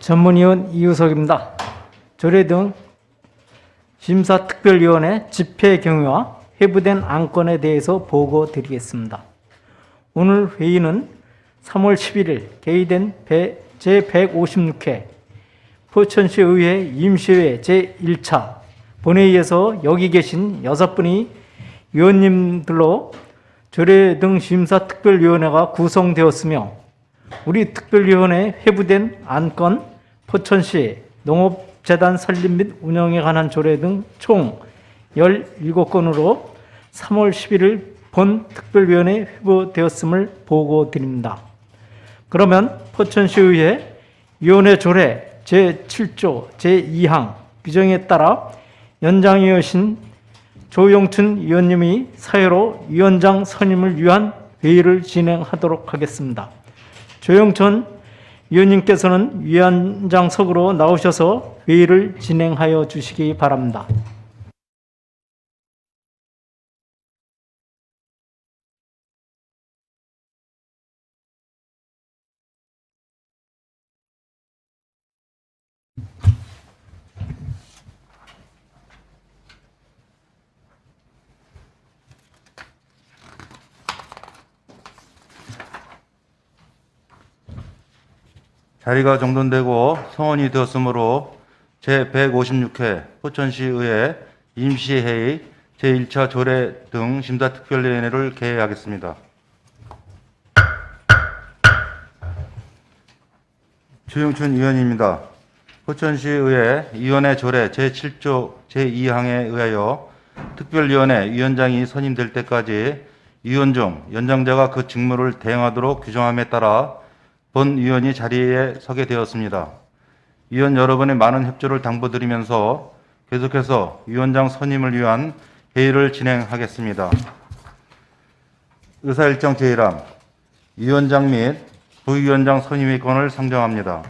전문위원 이우석입니다. 조례 등 심사특별위원회 집회 경위와 회부된 안건에 대해서 보고 드리겠습니다. 오늘 회의는 3월 11일 개의된 제156회 포천시의회 임시회 제1차 본회의에서 여기 계신 6분이 위원님들로 조례 등 심사특별위원회가 구성되었으며 우리 특별위원회 회부된 안건 포천시 농업재단 설립 및 운영에 관한 조례 등 총 17건으로 3월 11일 본 특별위원회에 회부되었음을 보고 드립니다. 그러면 포천시의회 위원회 조례 제7조 제2항 규정에 따라 연장이으신 조영춘 위원님이 사회로 위원장 선임을 위한 회의를 진행하도록 하겠습니다. 조영춘 위원님께서는 위원장석으로 나오셔서 회의를 진행하여 주시기 바랍니다. 자리가 정돈되고 성원이 되었으므로 제156회 포천시의회 임시회의 제1차 조례 등 심사특별위원회를 개회하겠습니다. 조영춘 위원입니다. 포천시의회 위원회 조례 제7조 제2항에 의하여 특별위원회 위원장이 선임될 때까지 위원 중 연장자가 그 직무를 대행하도록 규정함에 따라 본 위원이 자리에 서게 되었습니다. 위원 여러분의 많은 협조를 당부드리면서 계속해서 위원장 선임을 위한 회의를 진행하겠습니다. 의사일정 제1항 위원장 및 부위원장 선임의 권을 상정합니다.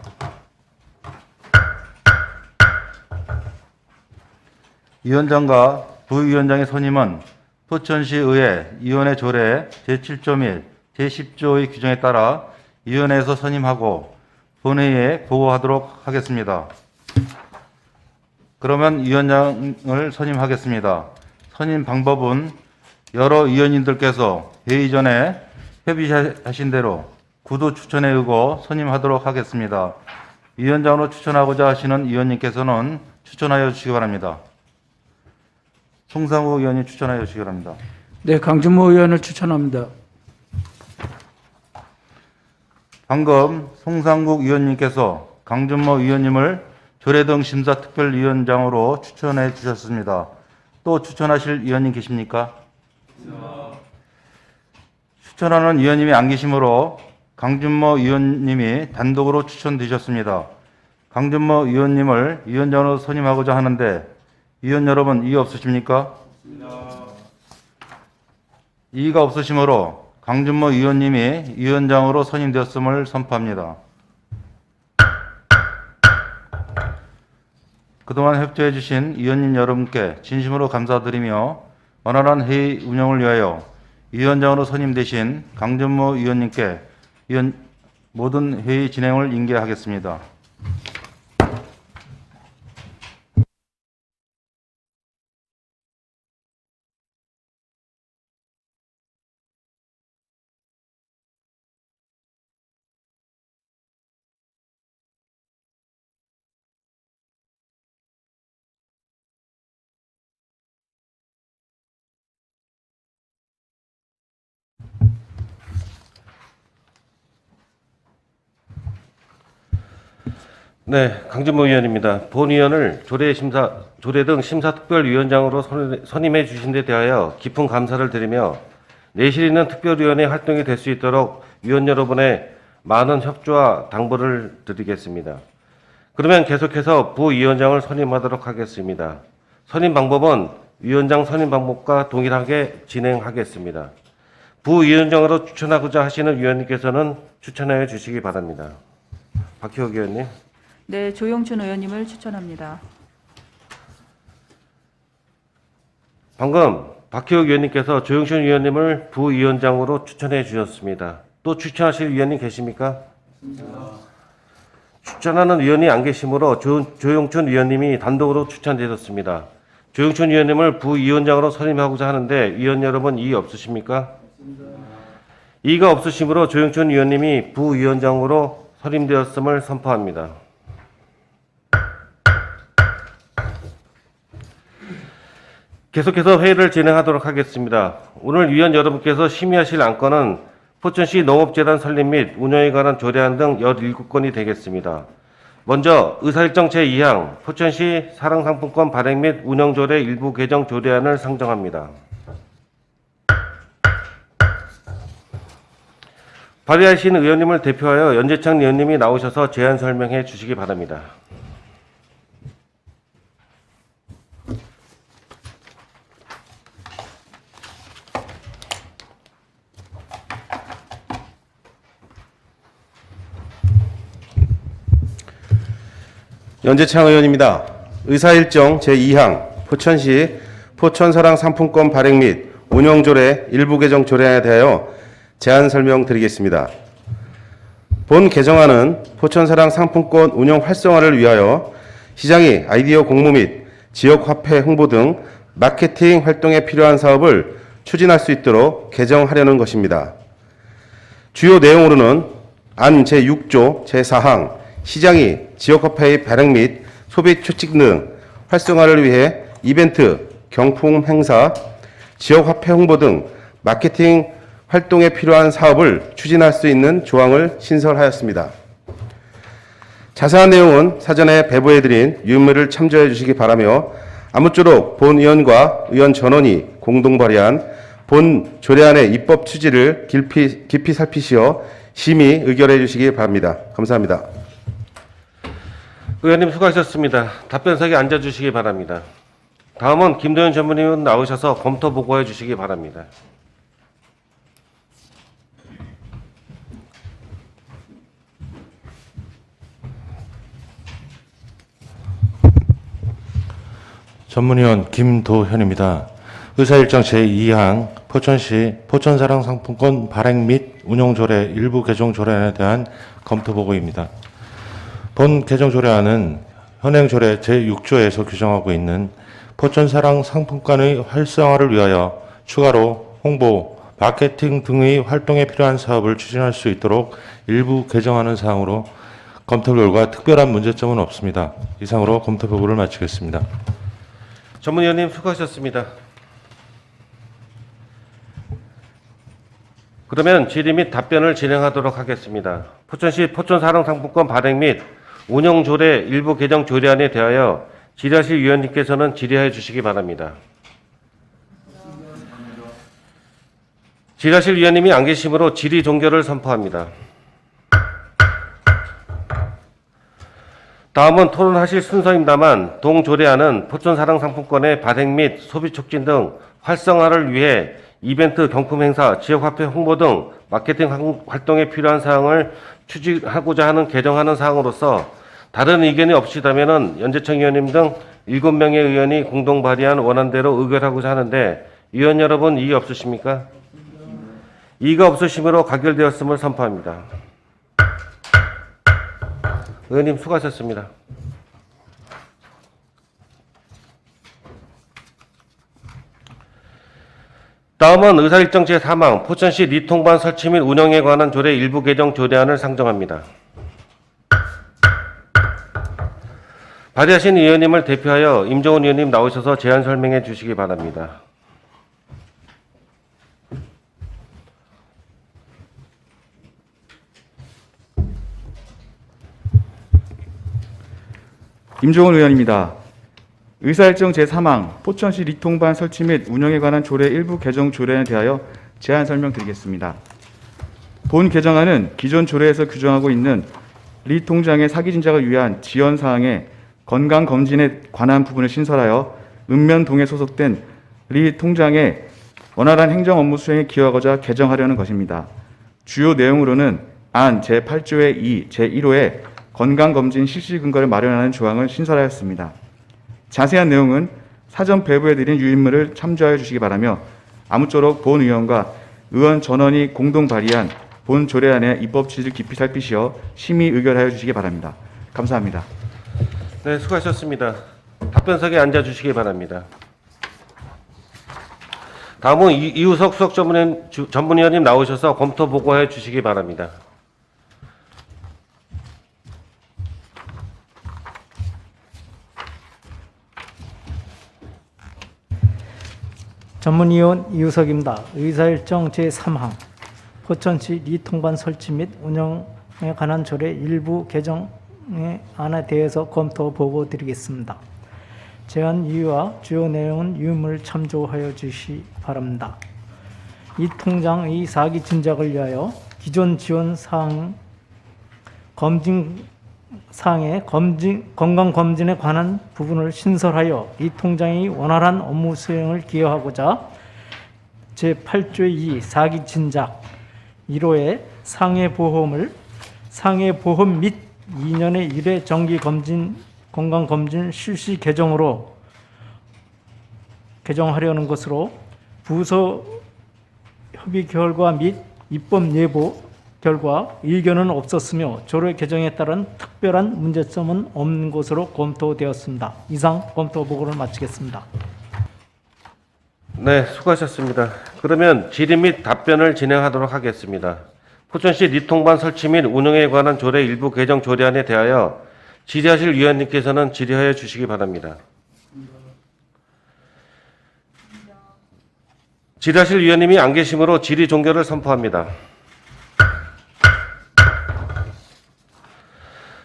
위원장과 부위원장의 선임은 포천시의회 위원회 조례 제7조 및 제10조의 규정에 따라 위원회에서 선임하고 본회의에 보고하도록 하겠습니다. 그러면 위원장을 선임하겠습니다. 선임 방법은 여러 위원님들께서 회의 전에 협의하신 대로 구두 추천에 의거 선임하도록 하겠습니다. 위원장으로 추천하고자 하시는 위원님께서는 추천하여 주시기 바랍니다. 송상우 의원님 추천하여 주시기 바랍니다. 네, 강준모 의원을 추천합니다. 방금 송상국 위원님께서 강준모 위원님을 조례 등 심사특별위원장으로 추천해 주셨습니다. 또 추천하실 위원님 계십니까? 추천하는 위원님이 안 계시므로 강준모 위원님이 단독으로 추천되셨습니다. 강준모 위원님을 위원장으로 선임하고자 하는데 위원 여러분 이의 없으십니까? 이의가 없으시므로 강준모 위원님이 위원장으로 선임되었음을 선포합니다. 그동안 협조해 주신 위원님 여러분께 진심으로 감사드리며 원활한 회의 운영을 위하여 위원장으로 선임되신 강준모 위원님께 모든 회의 진행을 인계하겠습니다. 네, 강준모 의원입니다. 본 위원을 조례 등 심사특별위원장으로 선임해 주신 데 대하여 깊은 감사를 드리며 내실 있는 특별위원회 활동이 될 수 있도록 위원 여러분의 많은 협조와 당부를 드리겠습니다. 그러면 계속해서 부위원장을 선임하도록 하겠습니다. 선임 방법은 위원장 선임 방법과 동일하게 진행하겠습니다. 부위원장으로 추천하고자 하시는 위원님께서는 추천하여 주시기 바랍니다. 박희옥 의원님. 네, 조영춘 의원님을 추천합니다. 방금 박희옥 의원님께서 조영춘 의원님을 부위원장으로 추천해 주셨습니다. 또 추천하실 위원님 계십니까? 추천하는 위원이 안 계시므로 조용춘 위원님이 단독으로 추천되셨습니다. 조용춘 위원님을 부위원장으로 선임하고자 하는데 위원 여러분 이의 없으십니까? 이의가 없으시므로 조용춘 위원님이 부위원장으로 선임되었음을 선포합니다. 계속해서 회의를 진행하도록 하겠습니다. 오늘 위원 여러분께서 심의하실 안건은 포천시 농업재단 설립 및 운영에 관한 조례안 등 17건이 되겠습니다. 먼저 의사일정 제2항 포천시 사랑상품권 발행 및 운영조례 일부 개정 조례안을 상정합니다. 발의하신 의원님을 대표하여 연재창 의원님이 나오셔서 제안 설명해 주시기 바랍니다. 연재창 의원입니다. 의사일정 제2항 포천시 포천사랑 상품권 발행 및 운영조례 일부 개정 조례안에 대하여 제안 설명드리겠습니다. 본 개정안은 포천사랑 상품권 운영 활성화를 위하여 시장이 아이디어 공모 및 지역화폐 홍보 등 마케팅 활동에 필요한 사업을 추진할 수 있도록 개정하려는 것입니다. 주요 내용으로는 안 제6조 제4항 시장이 지역화폐의 발행 및 소비 추진 등 활성화를 위해 이벤트, 경품 행사, 지역화폐 홍보 등 마케팅 활동에 필요한 사업을 추진할 수 있는 조항을 신설하였습니다. 자세한 내용은 사전에 배부해드린 유인물을 참조해 주시기 바라며 아무쪼록 본 의원과 의원 전원이 공동 발의한 본 조례안의 입법 취지를 깊이 살피시어 심의 의결해 주시기 바랍니다. 감사합니다. 의원님 수고하셨습니다. 답변석에 앉아주시기 바랍니다. 다음은 김도현 전문위원 나오셔서 검토 보고해 주시기 바랍니다. 전문위원 김도현입니다. 의사일정 제2항 포천시 포천사랑 상품권 발행 및 운영조례 일부 개정 조례안에 대한 검토 보고입니다. 본 개정 조례안은 현행 조례 제6조에서 규정하고 있는 포천사랑 상품권의 활성화를 위하여 추가로 홍보, 마케팅 등의 활동에 필요한 사업을 추진할 수 있도록 일부 개정하는 사항으로 검토 결과 특별한 문제점은 없습니다. 이상으로 검토 보고를 마치겠습니다. 전문위원님 수고하셨습니다. 그러면 질의 및 답변을 진행하도록 하겠습니다. 포천시 포천사랑상품권 발행 및 운영조례 일부 개정 조례안에 대하여 질의하실 위원님께서는 질의해 주시기 바랍니다. 질의하실 위원님이 안 계시므로 질의 종결을 선포합니다. 다음은 토론하실 순서입니다만 동조례안은 포천사랑상품권의 발행 및 소비 촉진 등 활성화를 위해 이벤트, 경품 행사, 지역화폐 홍보 등 마케팅 활동에 필요한 사항을 추진하고자 하는 개정하는 사항으로서 다른 의견이 없으시다면 연재청 의원님 등 7명의 의원이 공동 발의한 원안대로 의결하고자 하는데 의원 여러분 이의 없으십니까? 이의가 없으시므로 가결되었음을 선포합니다. 의원님 수고하셨습니다. 다음은 의사일정 제3항 포천시 리통반 설치 및 운영에 관한 조례 일부 개정 조례안을 상정합니다. 발의하신 의원님을 대표하여 임종훈 의원님 나오셔서 제안 설명해 주시기 바랍니다. 임종훈 의원입니다. 의사일정 제3항 포천시 리통반 설치 및 운영에 관한 조례 일부 개정 조례안에 대하여 제안 설명드리겠습니다. 본 개정안은 기존 조례에서 규정하고 있는 리 통장의 사기 진작을 위한 지원 사항에 건강검진에 관한 부분을 신설하여 읍면동에 소속된 리 통장의 원활한 행정 업무 수행에 기여하고자 개정하려는 것입니다. 주요 내용으로는 안 제8조의 2, 제1호에 건강검진 실시 근거를 마련하는 조항을 신설하였습니다. 자세한 내용은 사전 배부해드린 유인물을 참조하여 주시기 바라며 아무쪼록 본 의원과 의원 전원이 공동 발의한 본 조례안의 입법 취지를 깊이 살피시어 심의 의결하여 주시기 바랍니다. 감사합니다. 네, 수고하셨습니다. 답변석에 앉아주시기 바랍니다. 다음은 이우석 수석 전문위원님 나오셔서 검토 보고해 주시기 바랍니다. 전문위원 이우석입니다. 의사일정 제3항 포천시 리통반 설치 및 운영에 관한 조례 일부 개정의 안에 대해서 검토 보고 드리겠습니다. 제안 이유와 주요 내용은 유물 참조하여 주시기 바랍니다. 이 통장의 사기 진작을 위하여 기존 지원 사항 건강검진에 관한 부분을 신설하여 이 통장의 원활한 업무 수행을 기여하고자 제8조 2 사기 진작 1호의 상해보험 및 2년의 1회 정기검진 건강검진 실시 개정하려는 것으로 부서 협의 결과 및 입법 예보 결과 의견은 없었으며 조례 개정에 따른 특별한 문제점은 없는 것으로 검토되었습니다. 이상 검토 보고를 마치겠습니다. 네, 수고하셨습니다. 그러면 질의 및 답변을 진행하도록 하겠습니다. 포천시 리통반 설치 및 운영에 관한 조례 일부 개정 조례안에 대하여 질의하실 위원님께서는 질의하여 주시기 바랍니다. 질의하실 위원님이 안 계시므로 질의 종결을 선포합니다.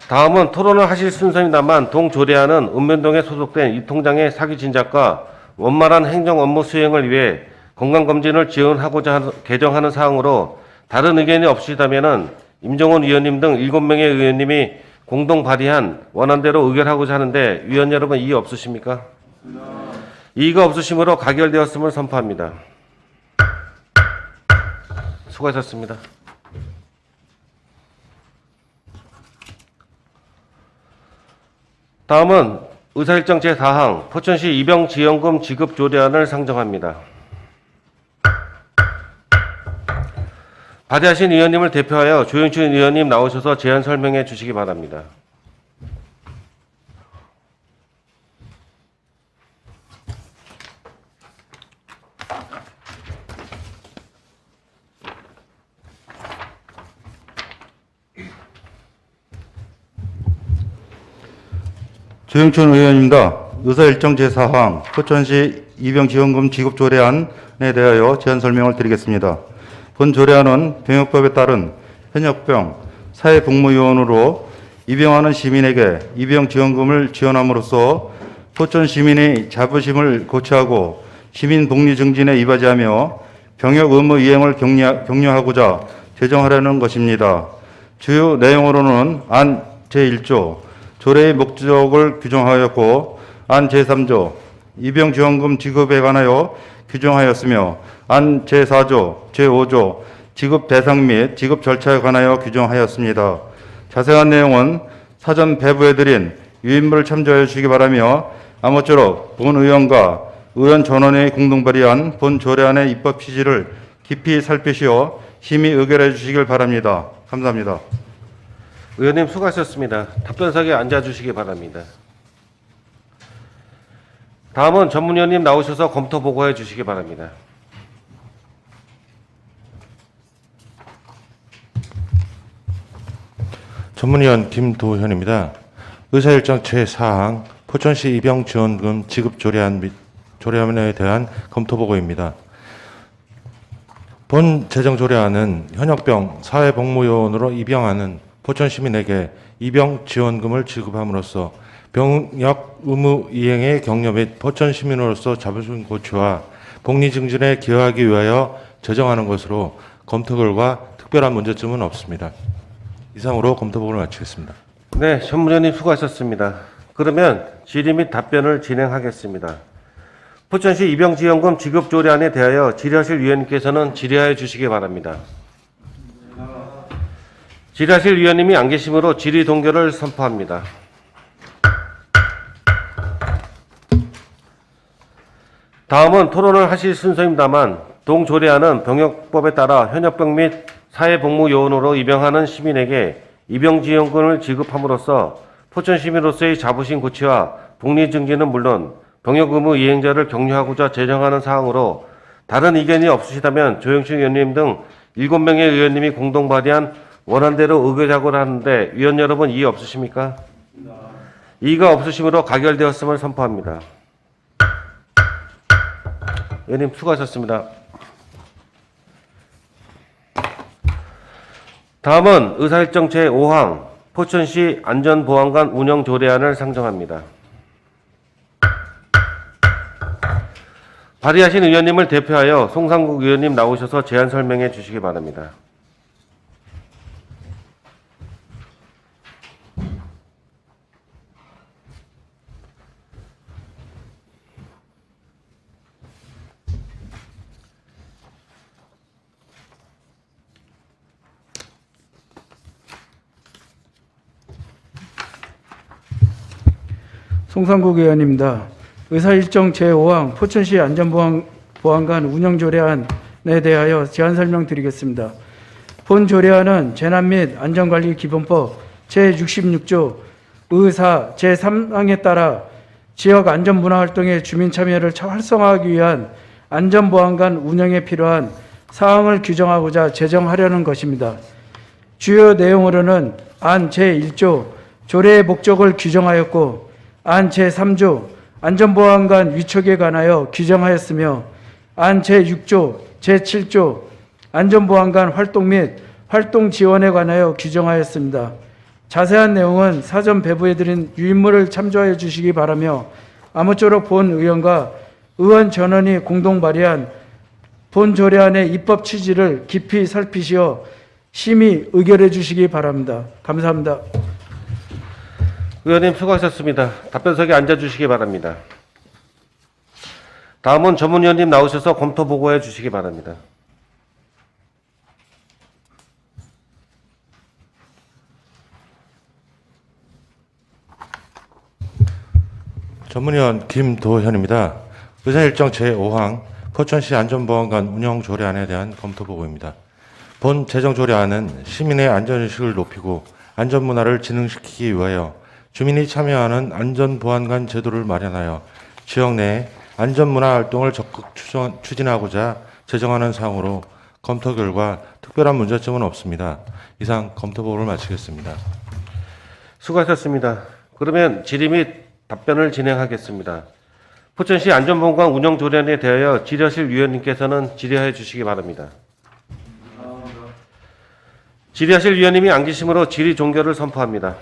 다음은 토론을 하실 순서입니다만 동조례안은 읍면동에 소속된 이 통장의 사기 진작과 원만한 행정 업무 수행을 위해 건강검진을 지원하고자 개정하는 사항으로 다른 의견이 없으시다면 임종원 위원님 등 7명의 의원님이 공동 발의한 원안대로 의결하고자 하는데 위원 여러분 이의 없으십니까? 이의가 없으시므로 가결되었음을 선포합니다. 수고하셨습니다. 다음은 의사일정 제4항 포천시 입영지원금 지급 조례안을 상정합니다. 발의하신 의원님을 대표하여 조영춘 의원님 나오셔서 제안 설명해 주시기 바랍니다. 조영춘 의원입니다. 의사일정 제4항 포천시 입영지원금 지급조례안에 대하여 제안 설명을 드리겠습니다. 본 조례안은 병역법에 따른 현역병, 사회복무요원으로 입영하는 시민에게 입영지원금을 지원함으로써 포천 시민의 자부심을 고취하고 시민 복리 증진에 이바지하며 병역 의무 이행을 격려하고자 제정하려는 것입니다. 주요 내용으로는 안 제1조 조례의 목적을 규정하였고 안 제3조 입영지원금 지급에 관하여 규정하였으며 안 제4조 제5조 지급 대상 및 지급 절차에 관하여 규정하였습니다. 자세한 내용은 사전 배부해드린 유인물을 참조해 주시기 바라며 아무쪼록 본 의원과 의원 전원이 공동 발의한 본 조례안의 입법 취지를 깊이 살피시어 심의 의결해 주시길 바랍니다. 감사합니다. 의원님 수고하셨습니다. 답변석에 앉아주시기 바랍니다. 다음은 전문위원님 나오셔서 검토 보고해 주시기 바랍니다. 전문위원 김도현입니다. 의사일정 제4항 포천시 입영지원금 지급조례안 및 조례안에 대한 검토보고입니다. 본 제정조례안은 현역병 사회복무요원으로 입영하는 포천 시민에게 입영지원금을 지급함으로써 병역 의무 이행의 격려 및 포천 시민으로서 자부심 고취와 복리 증진에 기여하기 위하여 제정하는 것으로 검토 결과 특별한 문제점은 없습니다. 이상으로 검토보고를 마치겠습니다. 네, 전문위원님 수고하셨습니다. 그러면 질의 및 답변을 진행하겠습니다. 포천시 입영지원금 지급조례안에 대하여 질의하실 위원님께서는 질의하여 주시기 바랍니다. 질의하실 위원님이 안 계시므로 질의 동결을 선포합니다. 다음은 토론을 하실 순서입니다만 동조례안은 병역법에 따라 현역병 및 사회복무요원으로 입영하는 시민에게 입영지원금을 지급함으로써 포천 시민으로서의 자부심 고취와 복리 증진은 물론 병역 의무 이행자를 격려하고자 제정하는 사항으로 다른 의견이 없으시다면 조영춘 의원님 등 7명의 의원님이 공동 발의한 원안대로 의결하고자 하는데 위원 여러분 이의 없으십니까? 이의가 없으심으로 가결되었음을 선포합니다. 의원님 수고하셨습니다. 다음은 의사일정 제5항 포천시 안전보안관 운영 조례안을 상정합니다. 발의하신 의원님을 대표하여 송상국 의원님 나오셔서 제안 설명해 주시기 바랍니다. 송상국 의원입니다. 의사일정 제5항 포천시 안전보안관 운영조례안에 대하여 제안 설명드리겠습니다. 본 조례안은 재난 및 안전관리기본법 제66조 의사 제3항에 따라 지역 안전문화활동의 주민 참여를 활성화하기 위한 안전보안관 운영에 필요한 사항을 규정하고자 제정하려는 것입니다. 주요 내용으로는 안 제1조 조례의 목적을 규정하였고 안 제3조 안전보안관 위촉에 관하여 규정하였으며 안 제6조 제7조 안전보안관 활동 및 활동 지원에 관하여 규정하였습니다. 자세한 내용은 사전 배부해드린 유인물을 참조하여 주시기 바라며 아무쪼록 본 의원과 의원 전원이 공동 발의한 본 조례안의 입법 취지를 깊이 살피시어 심히 의결해 주시기 바랍니다. 감사합니다. 의원님 수고하셨습니다. 답변석에 앉아주시기 바랍니다. 다음은 전문위원님 나오셔서 검토 보고해 주시기 바랍니다. 전문위원 김도현입니다. 의사일정 제5항 포천시 안전보안관 운영조례안에 대한 검토보고입니다. 본 제정조례안은 시민의 안전의식을 높이고 안전문화를 진흥시키기 위하여 주민이 참여하는 안전보안관 제도를 마련하여 지역 내 안전문화 활동을 적극 추진하고자 제정하는 사항으로 검토 결과 특별한 문제점은 없습니다. 이상 검토보고를 마치겠습니다. 수고하셨습니다. 그러면 질의 및 답변을 진행하겠습니다. 포천시 안전보안관 운영조례안에 대하여 질의하실 위원님께서는 질의해 주시기 바랍니다. 질의하실 위원님이 안 계시므로 질의 종결을 선포합니다.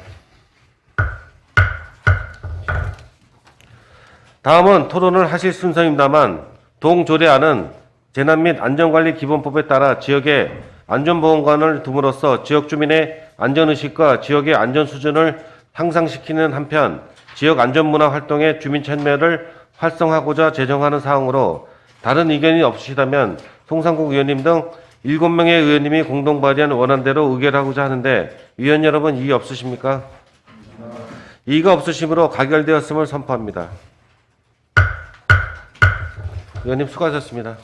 다음은 토론을 하실 순서입니다만 동조례안은 재난 및 안전관리기본법에 따라 지역에 안전보안관을 둠으로써 지역 주민의 안전의식과 지역의 안전수준을 향상시키는 한편 지역 안전문화 활동의 주민 참여를 활성화하고자 제정하는 사항으로 다른 의견이 없으시다면 송상국 의원님 등 7명의 의원님이 공동 발의한 원안대로 의결하고자 하는데 위원 여러분 이의 없으십니까? 이의가 없으시므로 가결되었음을 선포합니다. 의원님 수고하셨습니다.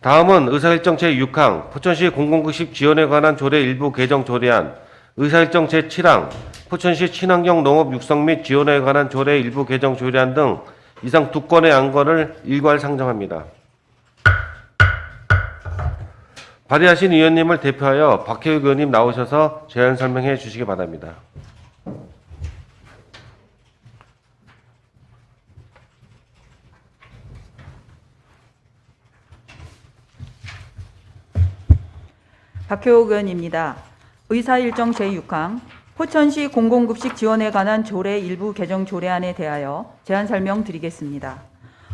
다음은 의사일정 제6항 포천시 공공급식 지원에 관한 조례 일부 개정 조례안, 의사일정 제7항 포천시 친환경 농업 육성 및 지원에 관한 조례 일부 개정 조례안 등 이상 2건의 안건을 일괄 상정합니다. 발의하신 의원님을 대표하여 박혜욱 의원님 나오셔서 제안 설명해 주시기 바랍니다. 박효옥 의원입니다. 의사일정 제6항 포천시 공공급식 지원에 관한 조례 일부 개정 조례안에 대하여 제안 설명드리겠습니다.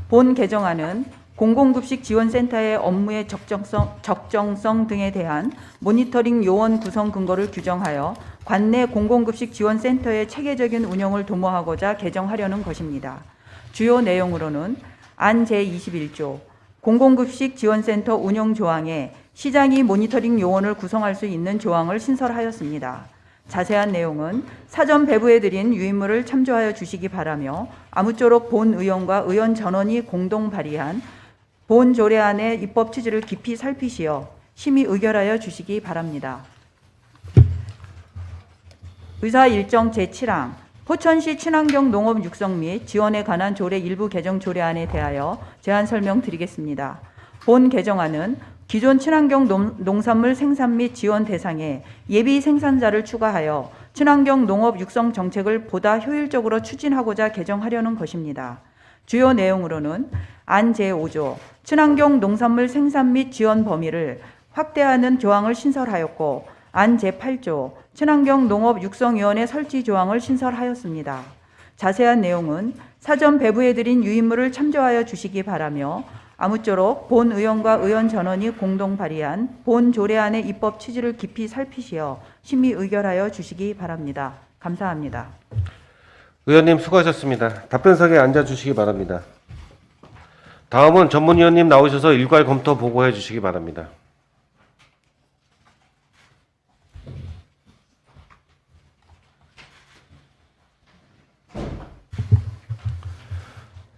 본 개정안은 공공급식 지원센터의 업무의 적정성 등에 대한 모니터링 요원 구성 근거를 규정하여 관내 공공급식 지원센터의 체계적인 운영을 도모하고자 개정하려는 것입니다. 주요 내용으로는 안 제21조 공공급식 지원센터 운영 조항에 시장이 모니터링 요원을 구성할 수 있는 조항을 신설하였습니다. 자세한 내용은 사전 배부해드린 유인물을 참조하여 주시기 바라며 아무쪼록 본 의원과 의원 전원이 공동 발의한 본 조례안의 입법 취지를 깊이 살피시어 심의 의결하여 주시기 바랍니다. 의사 일정 제7항 포천시 친환경 농업 육성 및 지원에 관한 조례 일부 개정 조례안에 대하여 제안 설명드리겠습니다. 본 개정안은 기존 친환경 농산물 생산 및 지원 대상에 예비 생산자를 추가하여 친환경 농업 육성 정책을 보다 효율적으로 추진하고자 개정하려는 것입니다. 주요 내용으로는 안 제5조 친환경 농산물 생산 및 지원 범위를 확대하는 조항을 신설하였고 안 제8조 친환경 농업 육성위원회 설치 조항을 신설하였습니다. 자세한 내용은 사전 배부해드린 유인물을 참조하여 주시기 바라며 아무쪼록 본 의원과 의원 전원이 공동 발의한 본 조례안의 입법 취지를 깊이 살피시어 심의 의결하여 주시기 바랍니다. 감사합니다. 의원님 수고하셨습니다. 답변석에 앉아주시기 바랍니다. 다음은 전문위원님 나오셔서 일괄 검토 보고해 주시기 바랍니다.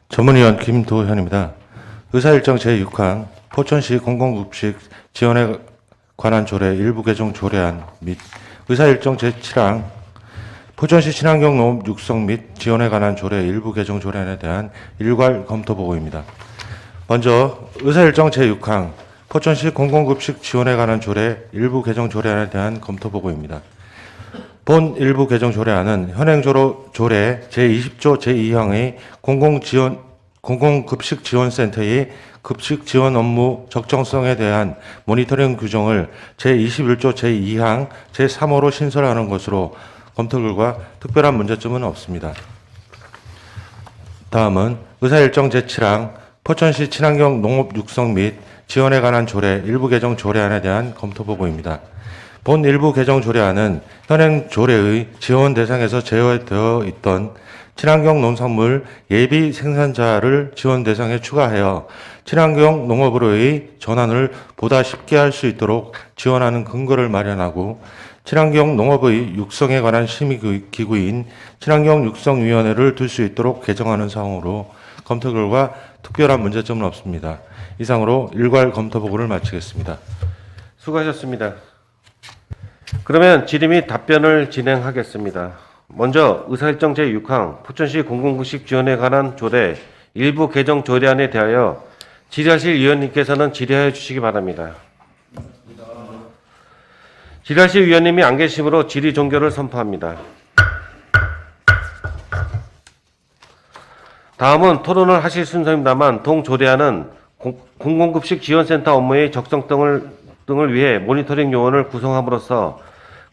전문위원 김도현입니다. 의사일정 제6항 포천시 공공급식 지원에 관한 조례 일부 개정 조례안 및 의사일정 제7항 포천시 친환경 농업 육성 및 지원에 관한 조례 일부 개정 조례안에 대한 일괄 검토 보고입니다. 먼저 의사일정 제6항 포천시 공공급식 지원에 관한 조례 일부 개정 조례안에 대한 검토 보고입니다. 본 일부 개정 조례안은 현행 조례 제20조 제2항의 공공급식지원센터의 급식지원 업무 적정성에 대한 모니터링 규정을 제21조 제2항 제3호로 신설하는 것으로 검토 결과 특별한 문제점은 없습니다. 다음은 의사일정 제7항 포천시 친환경 농업 육성 및 지원에 관한 조례 일부 개정 조례안에 대한 검토 보고입니다. 본 일부 개정 조례안은 현행 조례의 지원 대상에서 제외되어 있던 친환경 농산물 예비 생산자를 지원 대상에 추가하여 친환경 농업으로의 전환을 보다 쉽게 할 수 있도록 지원하는 근거를 마련하고 친환경 농업의 육성에 관한 심의기구인 친환경육성위원회를 둘 수 있도록 개정하는 사항으로 검토 결과 특별한 문제점은 없습니다. 이상으로 일괄 검토 보고를 마치겠습니다. 수고하셨습니다. 그러면 질의 및 답변을 진행하겠습니다. 먼저 의사일정 제6항 포천시 공공급식 지원에 관한 조례 일부 개정 조례안에 대하여 질의하실 위원님께서는 질의하여 주시기 바랍니다. 질의하실 위원님이 안 계시므로 질의 종결을 선포합니다. 다음은 토론을 하실 순서입니다만 동조례안은 공공급식 지원센터 업무의 적정 등을 위해 모니터링 요원을 구성함으로써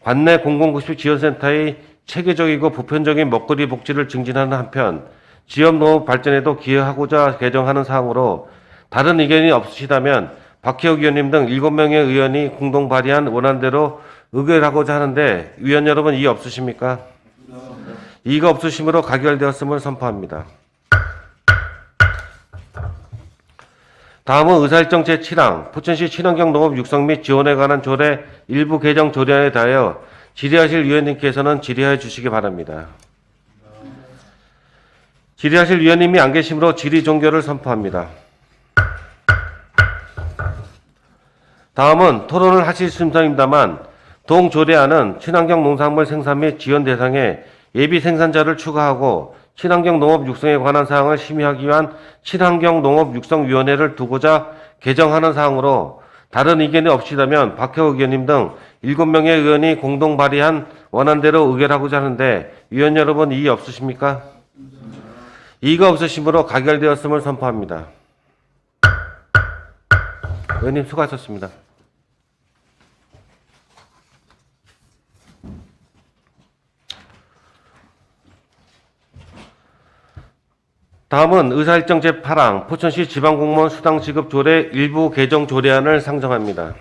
관내 공공급식 지원센터의 체계적이고 보편적인 먹거리 복지를 증진하는 한편 지역농업 발전에도 기여하고자 개정하는 사항으로 다른 의견이 없으시다면 박혜옥 의원님 등 7명의 의원이 공동 발의한 원안대로 의결하고자 하는데 위원 여러분 이의 없으십니까? 이의가 없으시므로 가결되었음을 선포합니다. 다음은 의사일정 제7항 포천시 친환경 농업 육성 및 지원에 관한 조례 일부 개정 조례안에 대하여 질의하실 위원님께서는 질의해 주시기 바랍니다. 질의하실 위원님이 안 계시므로 질의 종결을 선포합니다. 다음은 토론을 하실 순서입니다만 동조례안은 친환경 농산물 생산 및 지원 대상에 예비 생산자를 추가하고 친환경 농업 육성에 관한 사항을 심의하기 위한 친환경 농업 육성위원회를 두고자 개정하는 사항으로 다른 의견이 없으시다면 박혜옥 의원님 등 7명의 의원이 공동 발의한 원안대로 의결하고자 하는데 위원 여러분 이의 없으십니까? 이의가 없으시므로 가결되었음을 선포합니다. 의원님 수고하셨습니다. 다음은 의사일정 제8항 포천시 지방공무원 수당 지급 조례 일부 개정 조례안을 상정합니다.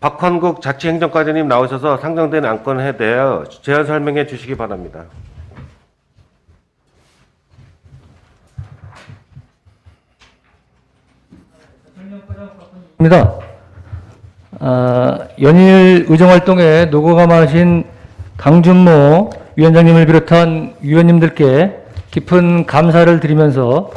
박환국 자치행정과장님 나오셔서 상정된 안건에 대하여 제안 설명해 주시기 바랍니다. 입니다. 연일 의정활동에 노고가 많으신 강준모 위원장님을 비롯한 위원님들께 깊은 감사를 드리면서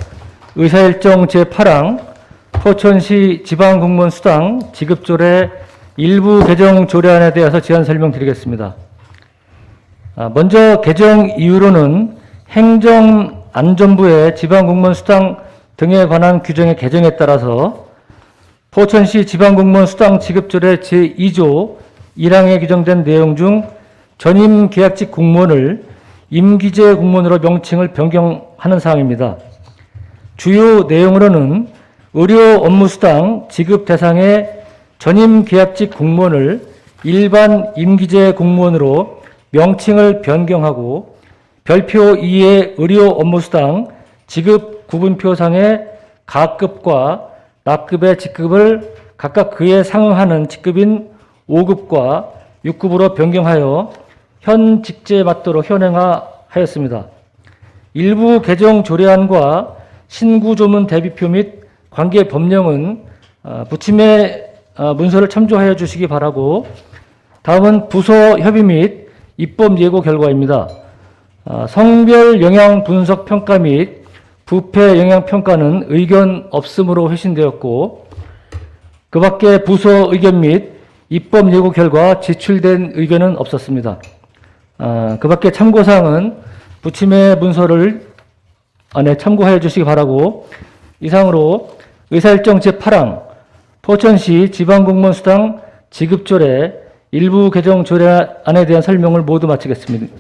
의사일정 제8항 포천시 지방공무원 수당 지급조례 일부 개정 조례안에 대해서 제안 설명드리겠습니다. 먼저 개정 이유로는 행정안전부의 지방공무원 수당 등에 관한 규정의 개정에 따라서 포천시 지방공무원 수당 지급조례 제2조 1항에 규정된 내용 중 전임 계약직 공무원을 임기제 공무원으로 명칭을 변경하는 사항입니다. 주요 내용으로는 의료 업무 수당 지급 대상의 전임 계약직 공무원을 일반 임기제 공무원으로 명칭을 변경하고 별표 2의 의료 업무 수당 지급 구분표상의 가급과 납급의 직급을 각각 그에 상응하는 직급인 5급과 6급으로 변경하여 현 직제에 맞도록 현행하였습니다. 일부 개정 조례안과 신구조문 대비표 및 관계 법령은 부침의 문서를 참조하여 주시기 바라고, 다음은 부서 협의 및 입법 예고 결과입니다. 성별 영향 분석 평가 및 부패 영향 평가는 의견 없음으로 회신되었고, 그 밖에 부서 의견 및 입법 예고 결과 제출된 의견은 없었습니다. 그 밖에 참고사항은 부침의 문서를 참고하여 주시기 바라고, 이상으로 의사일정 제8항 포천시 지방공무원 수당 지급조례 일부 개정 조례안에 대한 설명을 모두 마치겠습니다.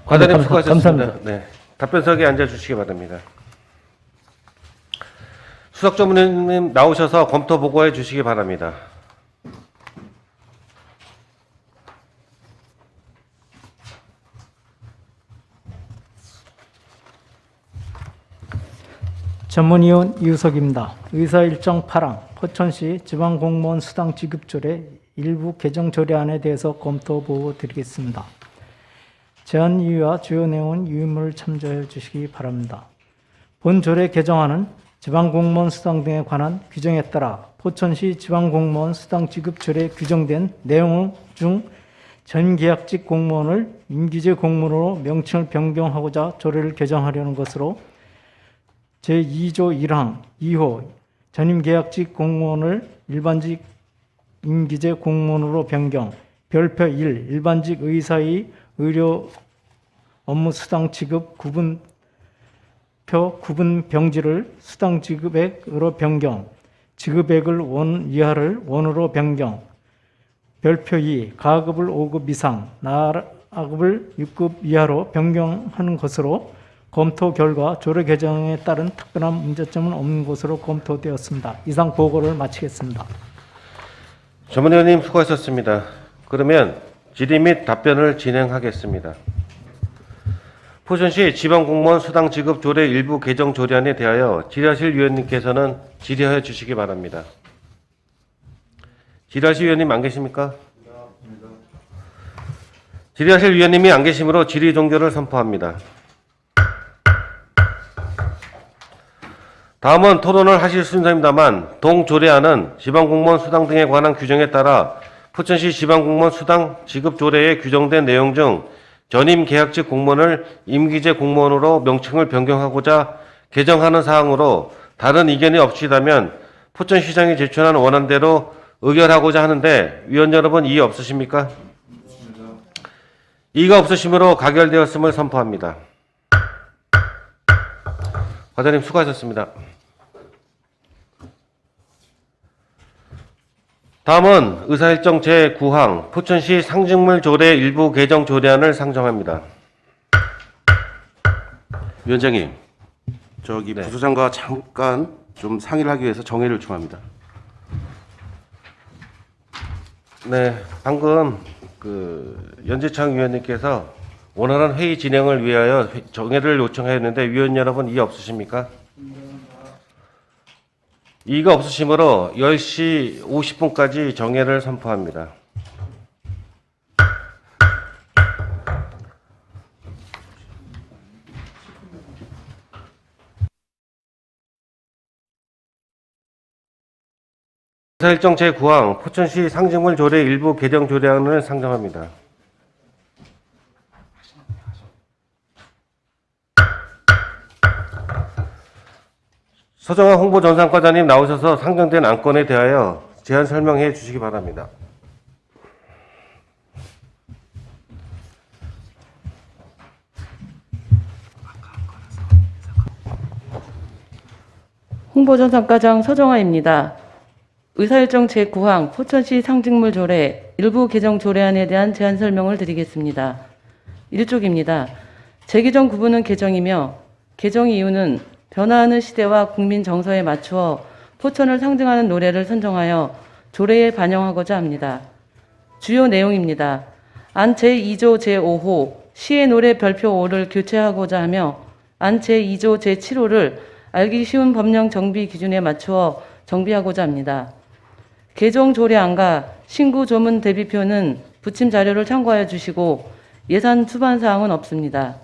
과장님 수고하셨습니다. 감사합니다. 네, 답변석에 앉아주시기 바랍니다. 수석 전문위원님 나오셔서 검토 보고해 주시기 바랍니다. 전문위원 이우석입니다. 의사일정 8항 포천시 지방공무원 수당 지급조례 일부 개정 조례안에 대해서 검토 보고 드리겠습니다. 제안 이유와 주요 내용은 유의문을 참조해 주시기 바랍니다. 본 조례 개정안은 지방공무원 수당 등에 관한 규정에 따라 포천시 지방공무원 수당 지급조례에 규정된 내용 중 전계약직 공무원을 임기제 공무원으로 명칭을 변경하고자 조례를 개정하려는 것으로 제2조 1항 2호 전임계약직 공무원을 일반직 임기제 공무원으로 변경, 별표 1 일반직 의사의 의료 업무 수당 지급 구분 병지를 수당 지급액으로 변경, 지급액을 원 이하를 원으로 변경, 별표 2 가급을 5급 이상, 나급을 6급 이하로 변경하는 것으로 검토 결과 조례 개정에 따른 특별한 문제점은 없는 것으로 검토되었습니다. 이상 보고를 마치겠습니다. 전문위원님 수고하셨습니다. 그러면 질의 및 답변을 진행하겠습니다. 포천시 지방공무원 수당 지급 조례 일부 개정 조례안에 대하여 질의하실 위원님께서는 질의하여 주시기 바랍니다. 질의하실 위원님 안 계십니까? 질의하실 위원님이 안 계시므로 질의 종결을 선포합니다. 다음은 토론을 하실 순서입니다만 동조례안은 지방공무원 수당 등에 관한 규정에 따라 포천시 지방공무원 수당 지급 조례에 규정된 내용 중 전임 계약직 공무원을 임기제 공무원으로 명칭을 변경하고자 개정하는 사항으로 다른 의견이 없으시다면 포천시장이 제출한 원안대로 의결하고자 하는데 위원 여러분 이의 없으십니까? 이의가 없으시므로 가결되었음을 선포합니다. 과장님 수고하셨습니다. 다음은 의사일정 제9항 포천시 상징물 조례 일부 개정 조례안을 상정합니다. 위원장님, 저기 네. 부소장과 잠깐 좀 상의를 하기 위해서 정회를 요청합니다. 네, 방금 연재창 위원님께서 원활한 회의 진행을 위하여 정회를 요청하였는데 위원 여러분 이의 없으십니까? 이의가 없으시므로 10시 50분까지 정회를 선포합니다. 의사일정 제9항 포천시 상징물 조례 일부 개정 조례안을 상정합니다. 서정환 홍보전산과장님 나오셔서 상정된 안건에 대하여 제안 설명해 주시기 바랍니다. 홍보전산과장 서정아입니다. 의사일정 제9항 포천시 상징물 조례 일부 개정 조례안에 대한 제안 설명을 드리겠습니다. 1쪽입니다. 재개정 구분은 개정이며 개정 이유는 변화하는 시대와 국민 정서에 맞추어 포천을 상징하는 노래를 선정하여 조례에 반영하고자 합니다. 주요 내용입니다. 안 제2조 제5호 시의 노래 별표 5를 교체하고자 하며 안 제2조 제7호를 알기 쉬운 법령 정비 기준에 맞추어 정비하고자 합니다. 개정 조례안과 신구 조문 대비표는 부침 자료를 참고하여 주시고 예산 추반 사항은 없습니다.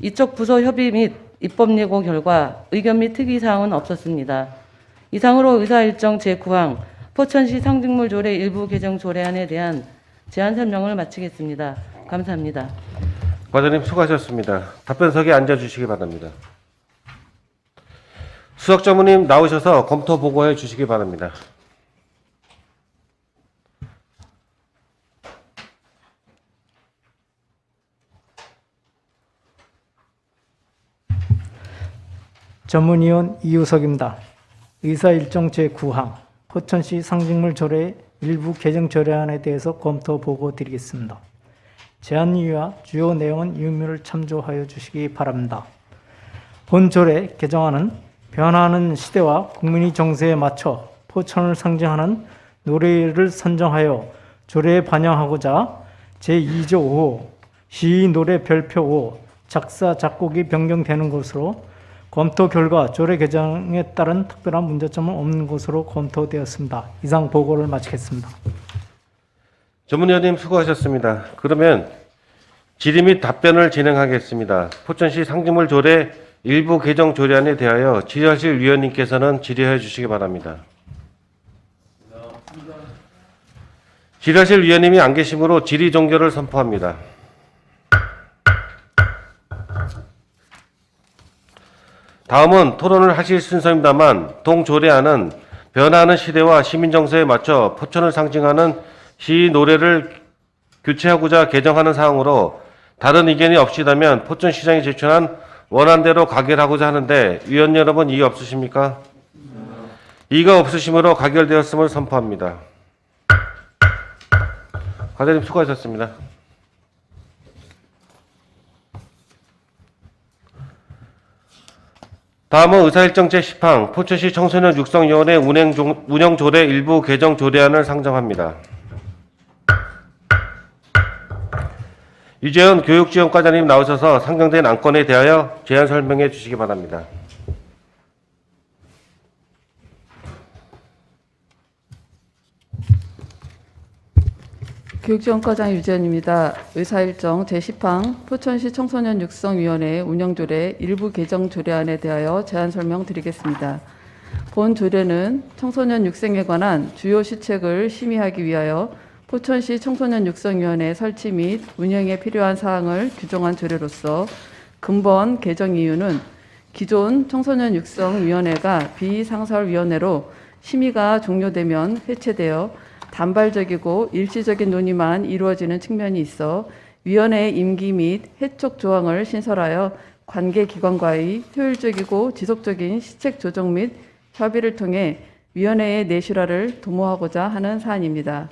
이쪽 부서 협의 및 입법 예고 결과 의견 및 특이 사항은 없었습니다. 이상으로 의사일정 제9항 포천시 상징물 조례 일부 개정 조례안에 대한 제안 설명을 마치겠습니다. 감사합니다. 과장님 수고하셨습니다. 답변석에 앉아주시기 바랍니다. 수석 전무님 나오셔서 검토 보고해 주시기 바랍니다. 전문위원 이우석입니다. 의사일정 제9항 포천시 상징물 조례 일부 개정 조례안에 대해서 검토 보고 드리겠습니다. 제안 이유와 주요 내용은 유무를 참조하여 주시기 바랍니다. 본 조례 개정안은 변화하는 시대와 국민의 정서에 맞춰 포천을 상징하는 노래를 선정하여 조례에 반영하고자 제2조 5호 시 노래 별표 5 작사 작곡이 변경되는 것으로 검토 결과 조례 개정에 따른 특별한 문제점은 없는 것으로 검토되었습니다. 이상 보고를 마치겠습니다. 전문위원님 수고하셨습니다. 그러면 질의 및 답변을 진행하겠습니다. 포천시 상징물 조례 일부 개정 조례안에 대하여 질의하실 위원님께서는 질의해 주시기 바랍니다. 질의하실 위원님이 안 계시므로 질의 종결을 선포합니다. 다음은 토론을 하실 순서입니다만 동조례안은 변화하는 시대와 시민 정서에 맞춰 포천을 상징하는 시 노래를 교체하고자 개정하는 사항으로 다른 의견이 없시다면 포천시장이 제출한 원안대로 가결하고자 하는데 위원 여러분 이의 없으십니까? 이의가 없으시므로 가결되었음을 선포합니다. 과장님 수고하셨습니다. 다음은 의사일정 제10항 포천시 청소년 육성위원회 운영조례 일부 개정 조례안을 상정합니다. 유재현 교육지원과장님 나오셔서 상정된 안건에 대하여 제안 설명해 주시기 바랍니다. 교육지원과장 유재현입니다. 의사일정 제10항 포천시 청소년 육성위원회 운영조례 일부 개정 조례안에 대하여 제안 설명드리겠습니다. 본 조례는 청소년 육성에 관한 주요 시책을 심의하기 위하여 포천시 청소년 육성위원회 설치 및 운영에 필요한 사항을 규정한 조례로서 근본 개정 이유는 기존 청소년 육성위원회가 비상설위원회로 심의가 종료되면 해체되어 단발적이고 일시적인 논의만 이루어지는 측면이 있어 위원회의 임기 및 해촉 조항을 신설하여 관계기관과의 효율적이고 지속적인 시책 조정 및 협의를 통해 위원회의 내실화를 도모하고자 하는 사안입니다.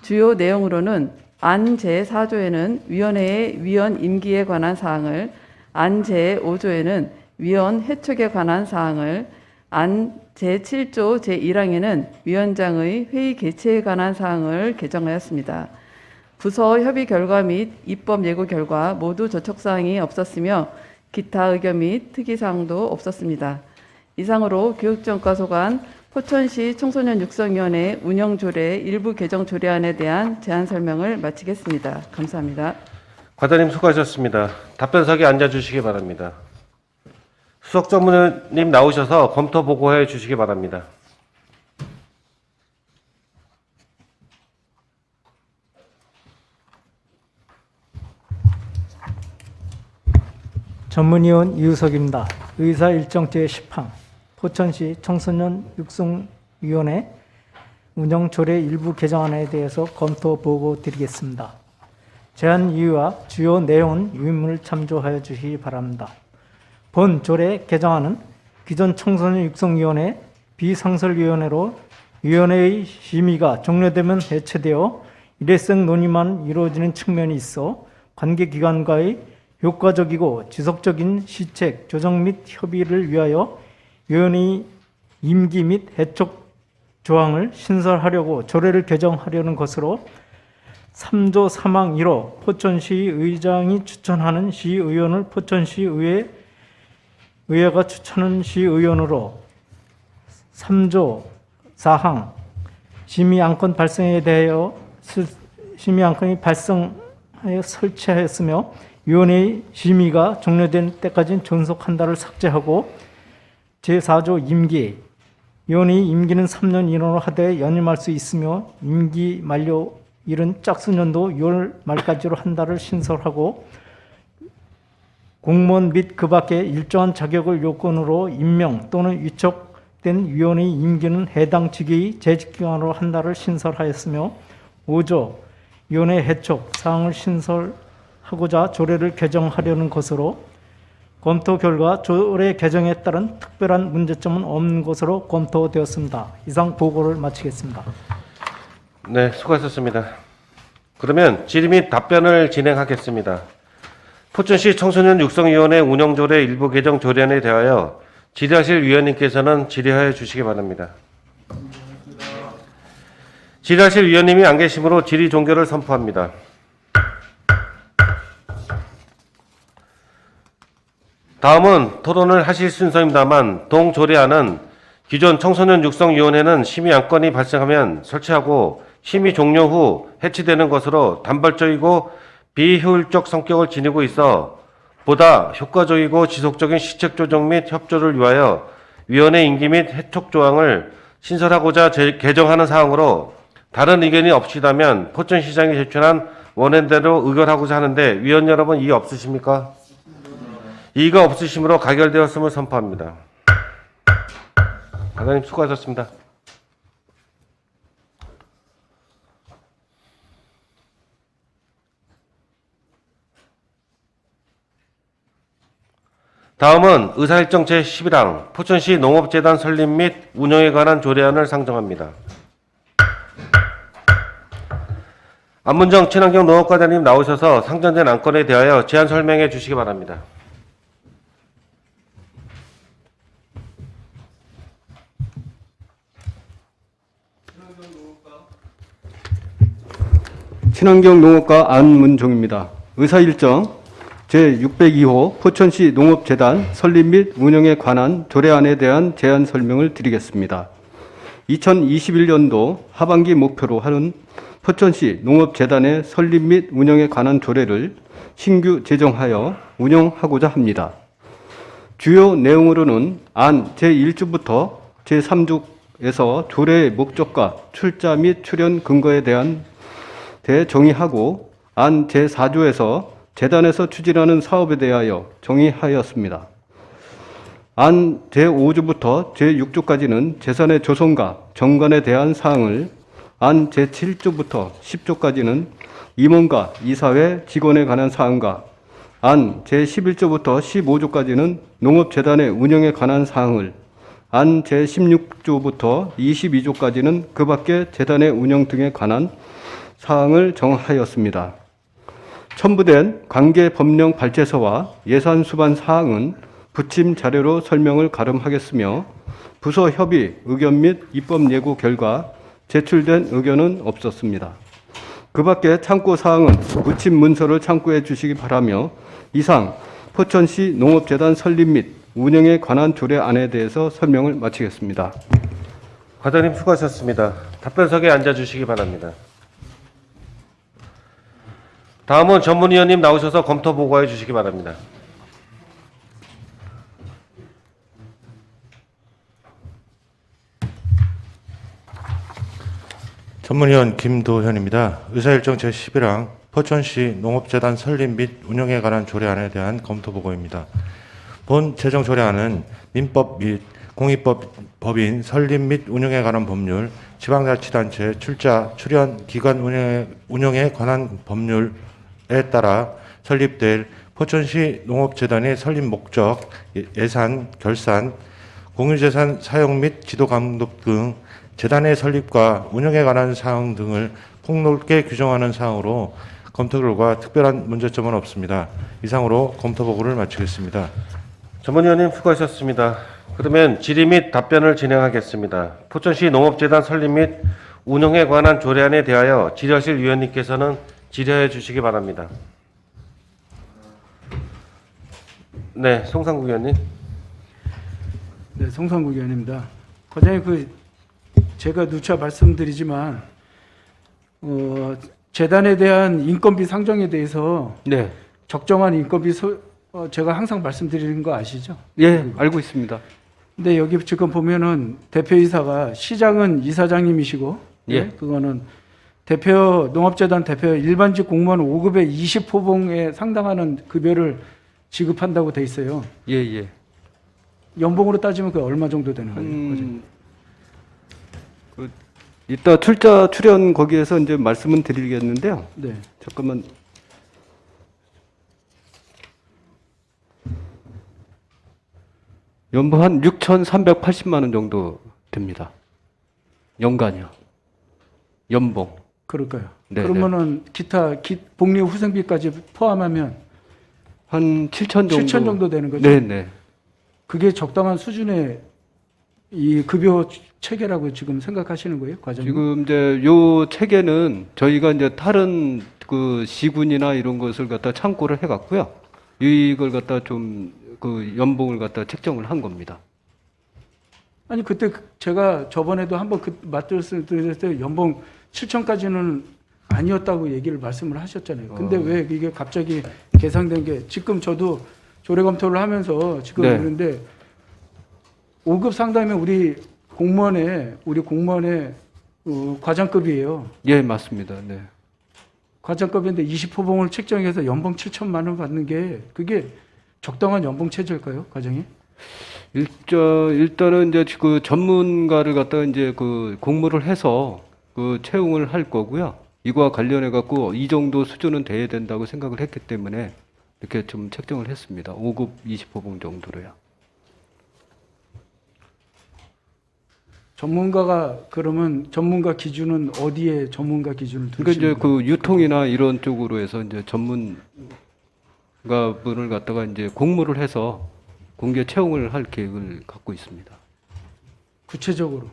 주요 내용으로는 안 제4조에는 위원회의 위원 임기에 관한 사항을, 안 제5조에는 위원 해촉에 관한 사항을, 안 제7조 제1항에는 위원장의 회의 개최에 관한 사항을 개정하였습니다. 부서 협의 결과 및 입법 예고 결과 모두 저촉사항이 없었으며 기타 의견 및 특이사항도 없었습니다. 이상으로 교육지원과 소관 포천시 청소년 육성위원회 운영조례 일부 개정 조례안에 대한 제안 설명을 마치겠습니다. 감사합니다. 과장님 수고하셨습니다. 답변석에 앉아주시기 바랍니다. 수석 전무님 나오셔서 검토 보고해 주시기 바랍니다. 전문위원 이우석입니다. 의사일정 제10항 포천시 청소년 육성위원회 운영 조례 일부 개정안에 대해서 검토 보고 드리겠습니다. 제안 이유와 주요 내용은 유인물 참조하여 주시기 바랍니다. 본 조례 개정안은 기존 청소년 육성위원회 비상설위원회로 위원회의 심의가 종료되면 해체되어 일회성 논의만 이루어지는 측면이 있어 관계기관과의 효과적이고 지속적인 시책, 조정 및 협의를 위하여 위원회의 임기 및 해촉 조항을 신설하려고 조례를 개정하려는 것으로 3조 3항 1호 포천시 의장이 추천하는 시의원을 포천시 의회가 추천하는 시의원으로 3조 4항 심의안건 발생에 대하여 심의안건이 발생하여 설치하였으며 위원회의 심의가 종료된 때까지는 존속 한 달을 삭제하고 제4조 임기 위원회의 임기는 3년 이내로 하되 연임할 수 있으며 임기 만료일은 짝수년도 6월 말까지로 한 달을 신설하고 공무원 및 그 밖에 일정한 자격을 요건으로 임명 또는 위촉된 위원회의 임기는 해당 직위의 재직기간으로 한 달을 신설하였으며 5조 위원회 해촉 사항을 신설하고자 조례를 개정하려는 것으로 검토 결과 조례 개정에 따른 특별한 문제점은 없는 것으로 검토되었습니다. 이상 보고를 마치겠습니다. 네, 수고하셨습니다. 그러면 질의 및 답변을 진행하겠습니다. 포천시 청소년 육성위원회 운영조례 일부 개정 조례안에 대하여 질의하실 위원님께서는 질의하여 주시기 바랍니다. 질의하실 위원님이 안 계시므로 질의 종결을 선포합니다. 다음은 토론을 하실 순서입니다만 동조례안은 기존 청소년 육성위원회는 심의안건이 발생하면 설치하고 심의 종료 후 해체되는 것으로 단발적이고 비효율적 성격을 지니고 있어 보다 효과적이고 지속적인 시책 조정 및 협조를 위하여 위원회 임기 및 해촉 조항을 신설하고자 개정하는 사항으로 다른 의견이 없으시다면 포천시장이 제출한 원안대로 의결하고자 하는데 위원 여러분 이의 없으십니까? 이의가 없으시므로 가결되었음을 선포합니다. 과장님 수고하셨습니다. 다음은 의사일정 제11항 포천시 농업재단 설립 및 운영에 관한 조례안을 상정합니다. 안문정 친환경 농업과장님 나오셔서 상정된 안건에 대하여 제안 설명해 주시기 바랍니다. 친환경 농업가 안문종입니다. 의사일정 제602호 포천시 농업재단 설립 및 운영에 관한 조례안에 대한 제안 설명을 드리겠습니다. 2021년도 하반기 목표로 하는 포천시 농업재단의 설립 및 운영에 관한 조례를 신규 제정하여 운영하고자 합니다. 주요 내용으로는 안 제1조부터 제3조에서 조례의 목적과 출자 및 출연 근거에 대한 정의하고 안 제4조에서 재단에서 추진하는 사업에 대하여 정의하였습니다. 안 제5조부터 제6조까지는 재산의 조성과 정관에 대한 사항을, 안 제7조부터 10조까지는 임원과 이사회 직원에 관한 사항과 안 제11조부터 15조까지는 농업재단의 운영에 관한 사항을, 안 제16조부터 22조까지는 그 밖의 재단의 운영 등에 관한 사항을 정하였습니다. 첨부된 관계 법령 발제서와 예산 수반 사항은 부침 자료로 설명을 가름하겠으며 부서 협의, 의견 및 입법 예고 결과 제출된 의견은 없었습니다. 그 밖에 참고 사항은 부침 문서를 참고해 주시기 바라며 이상 포천시 농업재단 설립 및 운영에 관한 조례안에 대해서 설명을 마치겠습니다. 과장님 수고하셨습니다. 답변석에 앉아주시기 바랍니다. 다음은 전문위원님 나오셔서 검토 보고해 주시기 바랍니다. 전문위원 김도현입니다. 의사일정 제11항 포천시 농업재단 설립 및 운영에 관한 조례안에 대한 검토 보고입니다. 본 재정 조례안은 민법 및 공익법인 설립 및 운영에 관한 법률, 지방자치단체 출자, 출연, 기관 운영에 관한 법률에 따라 설립될 포천시 농업재단의 설립 목적, 예산, 결산, 공유재산 사용 및 지도 감독 등 재단의 설립과 운영에 관한 사항 등을 폭넓게 규정하는 사항으로 검토 결과 특별한 문제점은 없습니다. 이상으로 검토 보고를 마치겠습니다. 전문위원님 수고하셨습니다. 그러면 질의 및 답변을 진행하겠습니다. 포천시 농업재단 설립 및 운영에 관한 조례안에 대하여 질의하실 위원님께서는 질의해 주시기 바랍니다. 네, 송상국 위원님. 네, 송상국 의원입니다. 과장님, 제가 누차 말씀드리지만 재단에 대한 인건비 상정에 대해서 네. 적정한 인건비 제가 항상 말씀드리는 거 아시죠? 예, 알고 있습니다. 근데 여기 지금 보면은 대표이사가 시장은 이사장님이시고, 예. 네, 그거는 농업재단 대표 일반직 공무원 5급의 20호봉에 상당하는 급여를 지급한다고 돼 있어요. 예, 예. 연봉으로 따지면 그 얼마 정도 되는 거예요? 이따 출연 거기에서 이제 말씀은 드리겠는데요. 네. 잠깐만. 연봉 한 6,380만 원 정도 됩니다. 연간이요. 연봉. 그럴까요? 네, 그러면은 기타 복리 후생비까지 포함하면 한 7천 정도. 7천 정도 되는 거죠? 네, 네. 그게 적당한 수준의 이 급여 체계라고 지금 생각하시는 거예요, 과장님? 지금 이제 요 체계는 저희가 이제 다른 그 시군이나 이런 것을 갖다 참고를 해갖고요. 이걸 갖다 좀 그 연봉을 갖다 책정을 한 겁니다. 아니 그때 제가 저번에도 한번 말씀을 드렸을 때 연봉 7천까지는 아니었다고 말씀을 하셨잖아요. 근데 왜 이게 갑자기 계상된 게 지금 저도 조례 검토를 하면서 지금 네. 그런데 5급 상당이면 우리 공무원의 과장급이에요. 예, 맞습니다. 네. 과장급인데 20호봉을 책정해서 연봉 7천만 원 받는 게 그게 적당한 연봉 체제일까요, 과장님? 일단은 이제 그 전문가를 갖다가 이제 그 공모를 해서 그 채용을 할 거고요. 이거와 관련해 갖고 이 정도 수준은 돼야 된다고 생각을 했기 때문에 이렇게 좀 책정을 했습니다. 5급 20호봉 정도로요. 그러면 전문가 기준은 어디에 전문가 기준을 두시는 그러니까 이제 거예요? 그 유통이나 이런 쪽으로 해서 이제 전문가분을 갖다가 이제 공모를 해서 공개 채용을 할 계획을 갖고 있습니다. 구체적으로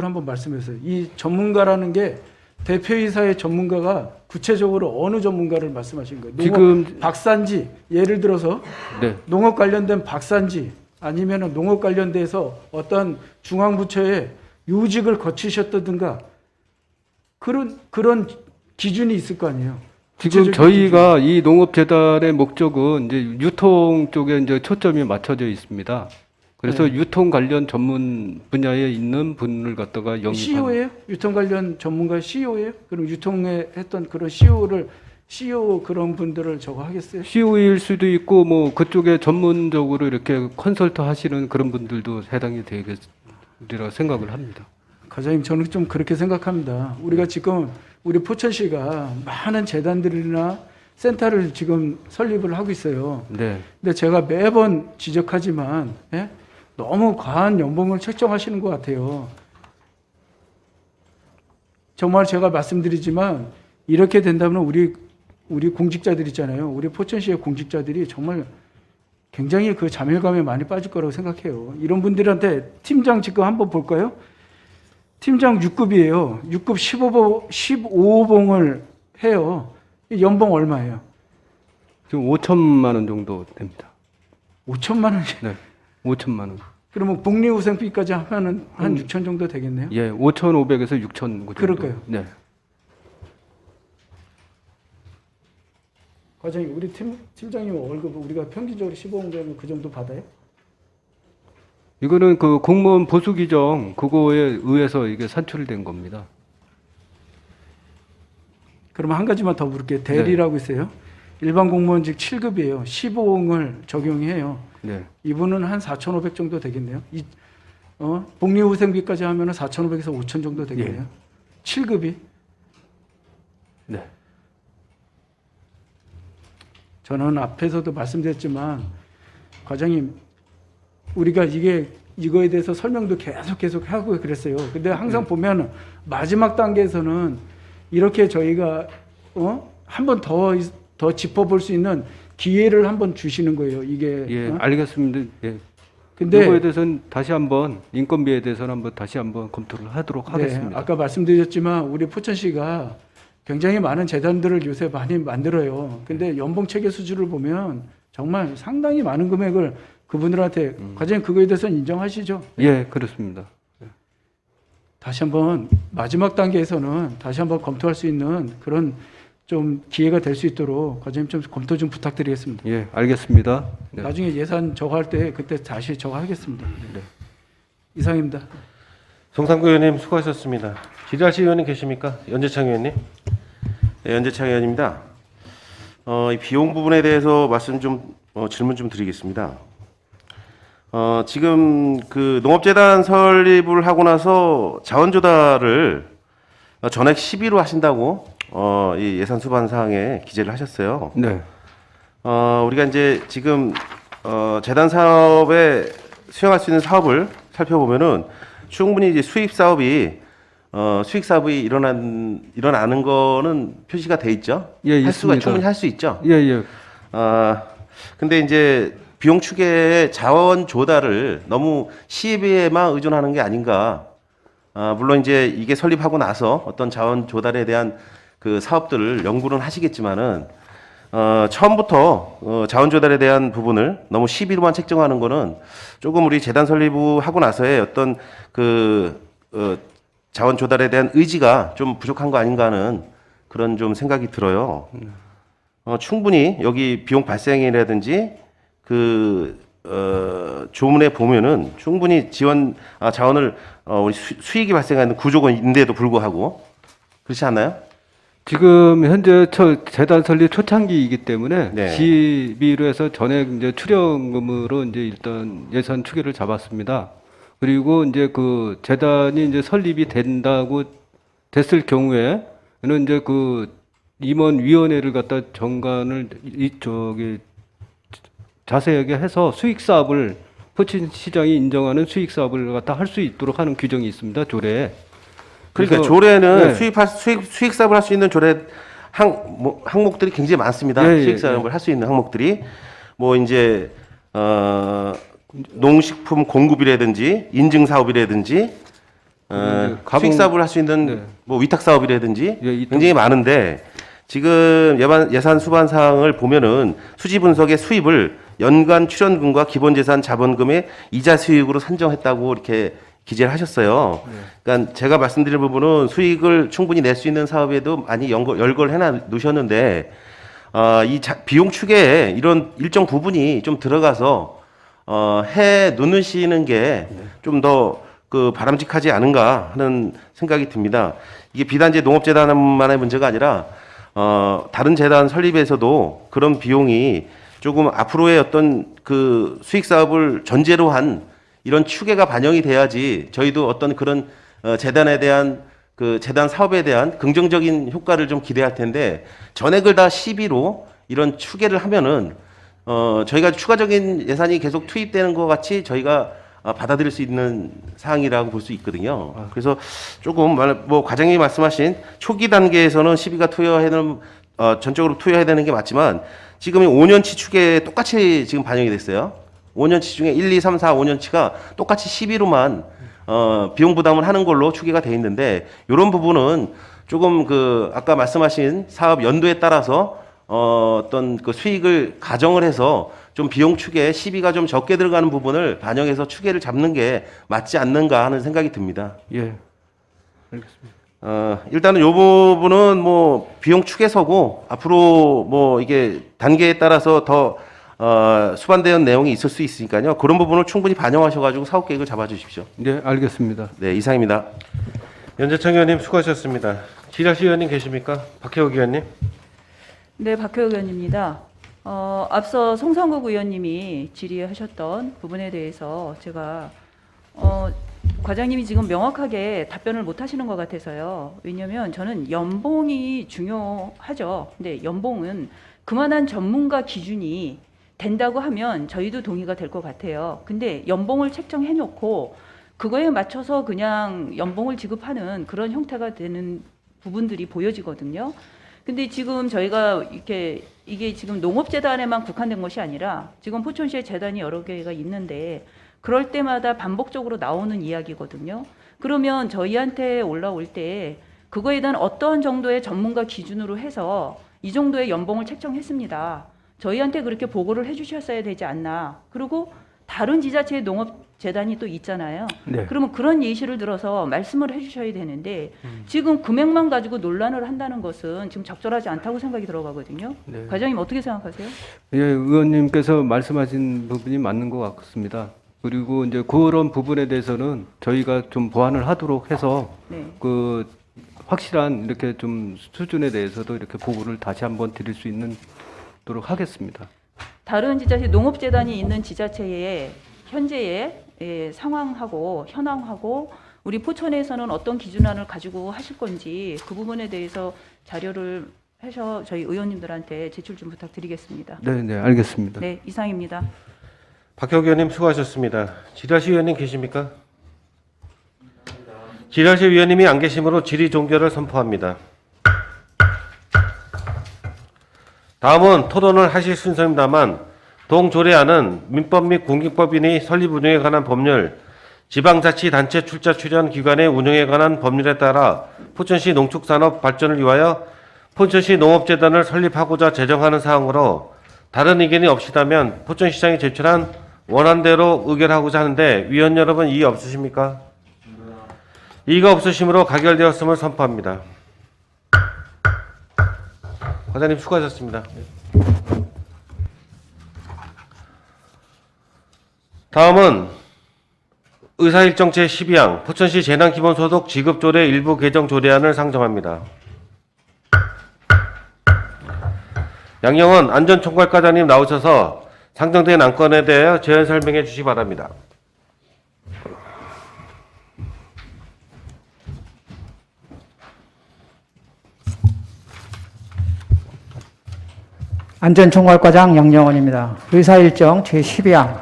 한번 말씀해주세요. 이 전문가라는 게 대표이사의 전문가가 구체적으로 어느 전문가를 말씀하신 거예요? 지금 박사인지, 예를 들어서 네. 농업 관련된 박사인지 아니면 농업 관련돼서 어떤 중앙부처에 요직을 거치셨다든가 그런 기준이 있을 거 아니에요. 지금 저희가 이 농업재단의 목적은 이제 유통 쪽에 이제 초점이 맞춰져 있습니다. 그래서 네. 유통 관련 전문 분야에 있는 분을 갖다가 영입하는. CEO예요? 유통 관련 전문가 CEO예요? 그럼 유통에 했던 그런 CEO 그런 분들을 저거 하겠어요? CEO일 수도 있고 뭐 그쪽에 전문적으로 이렇게 컨설트 하시는 그런 분들도 해당이 되겠리라 생각을 합니다. 과장님, 저는 좀 그렇게 생각합니다. 우리가 지금 우리 포천시가 많은 재단들이나 센터를 지금 설립을 하고 있어요. 네. 근데 제가 매번 지적하지만 너무 과한 연봉을 책정하시는 것 같아요. 정말 제가 말씀드리지만 이렇게 된다면 우리 공직자들 있잖아요. 우리 포천시의 공직자들이 정말 굉장히 그 자멸감에 많이 빠질 거라고 생각해요. 이런 분들한테 팀장 지금 한번 볼까요? 팀장 6급이에요. 6급 15봉을 해요. 연봉 얼마예요? 지금 5천만 원 정도 됩니다. 5천만 원. 네. 5천만 원. 그러면 복리후생비까지 하면은 한 6천 정도 되겠네요. 예, 5,500에서 6천 정도. 그럴까요? 네. 과장님, 우리 팀장님 월급 우리가 평균적으로 15원 되면 그 정도 받아요? 이거는 그 공무원 보수 규정 그거에 의해서 이게 산출된 겁니다. 그러면 한 가지만 더 물을게요. 대리라고 있어요. 일반 공무원직 7급이에요. 15억을 적용해요. 네. 이분은 한 4,500 정도 되겠네요. 복리후생비까지 하면 4,500에서 5,000 정도 되겠네요. 7급이. 네. 저는 앞에서도 말씀드렸지만 과장님 우리가 이거에 대해서 설명도 계속 하고 그랬어요. 근데 항상 보면 마지막 단계에서는 이렇게 저희가 한 번 더 짚어볼 수 있는 기회를 한번 주시는 거예요. 이게 예, 알겠습니다. 예. 근데 이거에 대해서는 다시 한번 인건비에 대해서는 한번 다시 한번 검토를 하도록 하겠습니다. 네, 아까 말씀드렸지만 우리 포천시가 굉장히 많은 재단들을 요새 많이 만들어요. 근데 연봉 체계 수준을 보면 정말 상당히 많은 금액을 그분들한테 과장님 그거에 대해서는 인정하시죠? 예, 그렇습니다. 다시 한번 마지막 단계에서는 다시 한번 검토할 수 있는 그런 좀 기회가 될 수 있도록 과장님 좀 검토 좀 부탁드리겠습니다. 예, 알겠습니다. 네. 나중에 예산 저거 할 때 그때 다시 저거 하겠습니다. 네. 이상입니다. 송상구 의원님 수고하셨습니다. 지라시 의원님 계십니까? 연재창 의원님. 네, 연재창 의원입니다. 이 비용 부분에 대해서 질문 좀 드리겠습니다. 지금 그 농업재단 설립을 하고 나서 자원 조달을 전액 10위로 하신다고 이 예산 수반 사항에 기재를 하셨어요. 네. 우리가 이제 지금 재단 사업에 수행할 수 있는 사업을 살펴보면은 충분히 이제 수입 사업이 일어나는 거는 표시가 돼 있죠. 예, 충분히 할 수 있죠. 예, 예. 근데 이제 비용 추계의 자원 조달을 너무 시비에만 의존하는 게 아닌가. 물론 이제 이게 설립하고 나서 어떤 자원 조달에 대한 그 사업들을 연구는 하시겠지만은 처음부터 자원 조달에 대한 부분을 너무 시비로만 책정하는 거는 조금 우리 재단 설립하고 나서의 어떤 자원 조달에 대한 의지가 좀 부족한 거 아닌가 하는 그런 좀 생각이 들어요. 충분히 여기 비용 발생이라든지 조문에 보면은 충분히 자원을 우리 수익이 발생하는 구조가 있는데도 불구하고 그렇지 않나요? 지금 현재 재단 설립 초창기이기 때문에 네. 12로 해서 전액 이제 출연금으로 이제 일단 예산 추계를 잡았습니다. 그리고 이제 그 재단이 이제 설립이 됐을 경우에는 이제 그 임원위원회를 갖다 정관을 자세하게 해서 수익 사업을 포천시장이 인정하는 수익 사업을 갖다 할 수 있도록 하는 규정이 있습니다. 조례에. 그러니까 그래서- 조례는 네. 수익 사업을 할 수 있는 조례 항목들이 굉장히 많습니다. 예, 예, 수익 사업을 할 수 있는 항목들이 뭐 이제 농식품 공급이라든지 인증 사업이라든지 수익 사업을 할 수 있는 네. 뭐 위탁 사업이라든지 예, 굉장히 많은데 지금 예산 수반 사항을 보면은 수지 분석의 수입을 연간 출연금과 기본재산 자본금의 이자 수익으로 산정했다고 이렇게 기재를 하셨어요. 그러니까 제가 말씀드린 부분은 수익을 충분히 낼 수 있는 사업에도 많이 열거를 해놔 놓으셨는데 비용 추계에 이런 일정 부분이 좀 들어가서 해 놓으시는 게 좀 더 바람직하지 않은가 하는 생각이 듭니다. 이게 비단 이제 농업재단만의 문제가 아니라 다른 재단 설립에서도 그런 비용이 조금 앞으로의 어떤 그 수익 사업을 전제로 한 이런 추계가 반영이 돼야지 저희도 어떤 그런 재단에 대한 재단 사업에 대한 긍정적인 효과를 좀 기대할 텐데 전액을 다 시비로 이런 추계를 하면은 저희가 추가적인 예산이 계속 투입되는 것 같이 저희가 받아들일 수 있는 사항이라고 볼 수 있거든요. 그래서 조금 뭐 과장님이 말씀하신 초기 단계에서는 시비가 전적으로 투여해야 되는 게 맞지만 지금 5년치 추계에 똑같이 지금 반영이 됐어요. 5년치 중에 1, 2, 3, 4, 5년치가 똑같이 시비로만 비용 부담을 하는 걸로 추계가 돼 있는데 이런 부분은 조금 아까 말씀하신 사업 연도에 따라서 어떤 그 수익을 가정을 해서 좀 비용 추계에 시비가 좀 적게 들어가는 부분을 반영해서 추계를 잡는 게 맞지 않는가 하는 생각이 듭니다. 예. 알겠습니다. 일단은 요 부분은 뭐 비용 추계서고 앞으로 뭐 이게 단계에 따라서 더 수반되는 내용이 있을 수 있으니까요. 그런 부분을 충분히 반영하셔가지고 사업 계획을 잡아주십시오. 네, 알겠습니다. 네, 이상입니다. 연재창 의원님 수고하셨습니다. 지라시 의원님 계십니까? 박혜옥 의원님. 네, 박효옥 의원입니다. 앞서 송상국 의원님이 질의하셨던 부분에 대해서 제가 과장님이 지금 명확하게 답변을 못 하시는 것 같아서요. 왜냐하면 저는 연봉이 중요하죠. 근데 연봉은 그만한 전문가 기준이 된다고 하면 저희도 동의가 될 것 같아요. 근데 연봉을 책정해 놓고 그거에 맞춰서 그냥 연봉을 지급하는 그런 형태가 되는 부분들이 보여지거든요. 근데 지금 저희가 이게 지금 농업재단에만 국한된 것이 아니라 지금 포천시에 재단이 여러 개가 있는데 그럴 때마다 반복적으로 나오는 이야기거든요. 그러면 저희한테 올라올 때 그거에 대한 어떤 정도의 전문가 기준으로 해서 이 정도의 연봉을 책정했습니다. 저희한테 그렇게 보고를 해주셨어야 되지 않나. 그리고 다른 지자체의 농업재단이 또 있잖아요. 네. 그러면 그런 예시를 들어서 말씀을 해주셔야 되는데 지금 금액만 가지고 논란을 한다는 것은 지금 적절하지 않다고 생각이 들어가거든요. 네. 과장님 어떻게 생각하세요? 예, 의원님께서 말씀하신 부분이 맞는 것 같습니다. 그리고 이제 그런 부분에 대해서는 저희가 좀 보완을 하도록 해서 네. 그 확실한 이렇게 좀 수준에 대해서도 이렇게 보고를 다시 한번 드릴 수 있도록 하겠습니다. 다른 지자체 농업재단이 있는 지자체의 현재의 상황하고 현황하고 우리 포천에서는 어떤 기준안을 가지고 하실 건지 그 부분에 대해서 자료를 해서 저희 의원님들한테 제출 좀 부탁드리겠습니다. 네, 네, 알겠습니다. 네, 이상입니다. 박효옥 의원님 수고하셨습니다. 지라시 의원님 계십니까? 지라시 의원님이 안 계시므로 질의 종결을 선포합니다. 다음은 토론을 하실 순서입니다만 동조례안은 민법 및 공직법인이 설립 운영에 관한 법률, 지방자치단체 출자 출연 기관의 운영에 관한 법률에 따라 포천시 농축산업 발전을 위하여 포천시 농업재단을 설립하고자 제정하는 사항으로 다른 의견이 없시다면 포천시장이 제출한 원안대로 의결하고자 하는데 위원 여러분 이의 없으십니까? 이의가 없으시므로 가결되었음을 선포합니다. 과장님 수고하셨습니다. 다음은 의사일정 제12항 포천시 재난기본소득 지급조례 일부 개정 조례안을 상정합니다. 양영원 안전총괄과장님 나오셔서 상정된 안건에 대하여 제안 설명해 주시기 바랍니다. 안전총괄과장 양영원입니다. 의사일정 제12항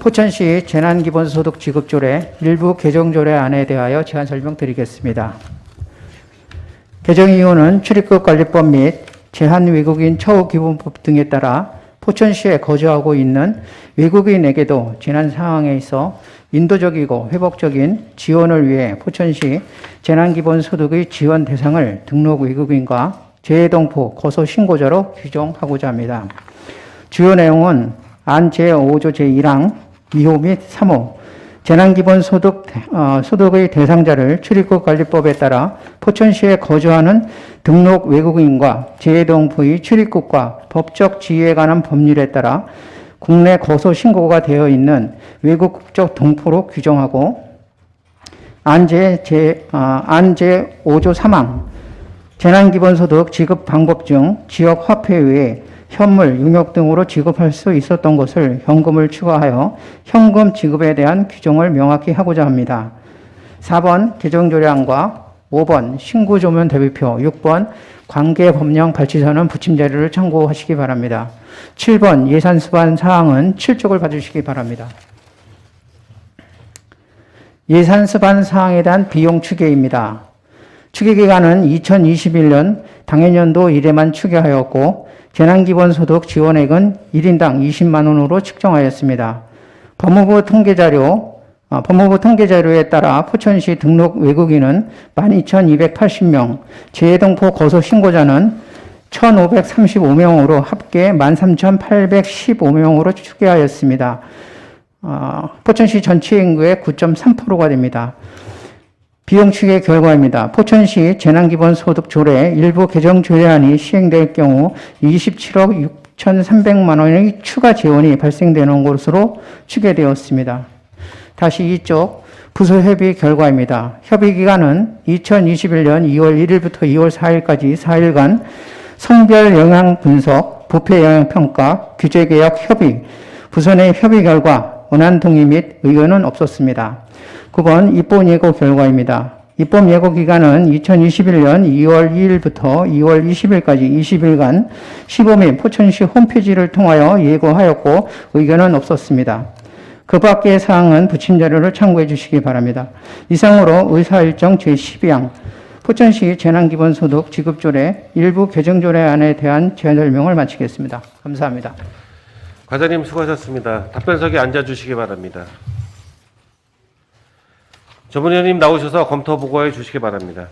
포천시 재난기본소득 지급조례 일부 개정조례안에 대하여 제안 설명드리겠습니다. 개정 이유는 출입국관리법 및 제한외국인 처우기본법 등에 따라 포천시에 거주하고 있는 외국인에게도 재난 상황에 있어 인도적이고 회복적인 지원을 위해 포천시 재난기본소득의 지원 대상을 등록 외국인과 재해동포 고소신고자로 규정하고자 합니다. 주요 내용은 안 제5조 제1항 2호 및 3호 재난기본소득의 대상자를 출입국관리법에 따라 포천시에 거주하는 등록 외국인과 재해동포의 출입국과 법적 지위에 관한 법률에 따라 국내 고소신고가 되어 있는 외국 국적 동포로 규정하고 안 제5조 3항 재난기본소득 지급 방법 중 지역 화폐 외에 현물, 용역 등으로 지급할 수 있었던 것을 현금을 추가하여 현금 지급에 대한 규정을 명확히 하고자 합니다. 4번 개정조례안과 5번 신구조면 대비표, 6번 관계법령 발치서는 부침 자료를 참고하시기 바랍니다. 7번 예산수반 사항은 7쪽을 봐주시기 바랍니다. 예산수반 사항에 대한 비용 추계입니다. 추계기간은 2021년 당해년도 1회만 추계하였고 재난기본소득 지원액은 1인당 20만 원으로 측정하였습니다. 법무부 통계자료에 따라 포천시 등록 외국인은 12,280명, 재해동포 거소신고자는 1,535명으로 합계 13,815명으로 추계하였습니다. 포천시 전체 인구의 9.3%가 됩니다. 비용 추계 결과입니다. 포천시 재난기본소득조례 일부 개정 조례안이 시행될 경우 27억 6,300만 원의 추가 지원이 발생되는 것으로 추계되었습니다. 다시 이쪽 부서협의 결과입니다. 협의 기간은 2021년 2월 1일부터 2월 4일까지 4일간 성별 영향 분석, 부패 영향 평가, 규제 개혁 협의, 부서내 협의 결과 원안 동의 및 의견은 없었습니다. 9번 입법 예고 결과입니다. 입법 예고 기간은 2021년 2월 2일부터 2월 20일까지 20일간 시범의 포천시 홈페이지를 통하여 예고하였고 의견은 없었습니다. 그 밖의 사항은 부침 자료를 참고해 주시기 바랍니다. 이상으로 의사일정 제12항 포천시 재난기본소득 지급조례 일부 개정조례안에 대한 제안 설명을 마치겠습니다. 감사합니다. 과장님 수고하셨습니다. 답변석에 앉아주시기 바랍니다. 전문위원님 나오셔서 검토 보고해 주시기 바랍니다.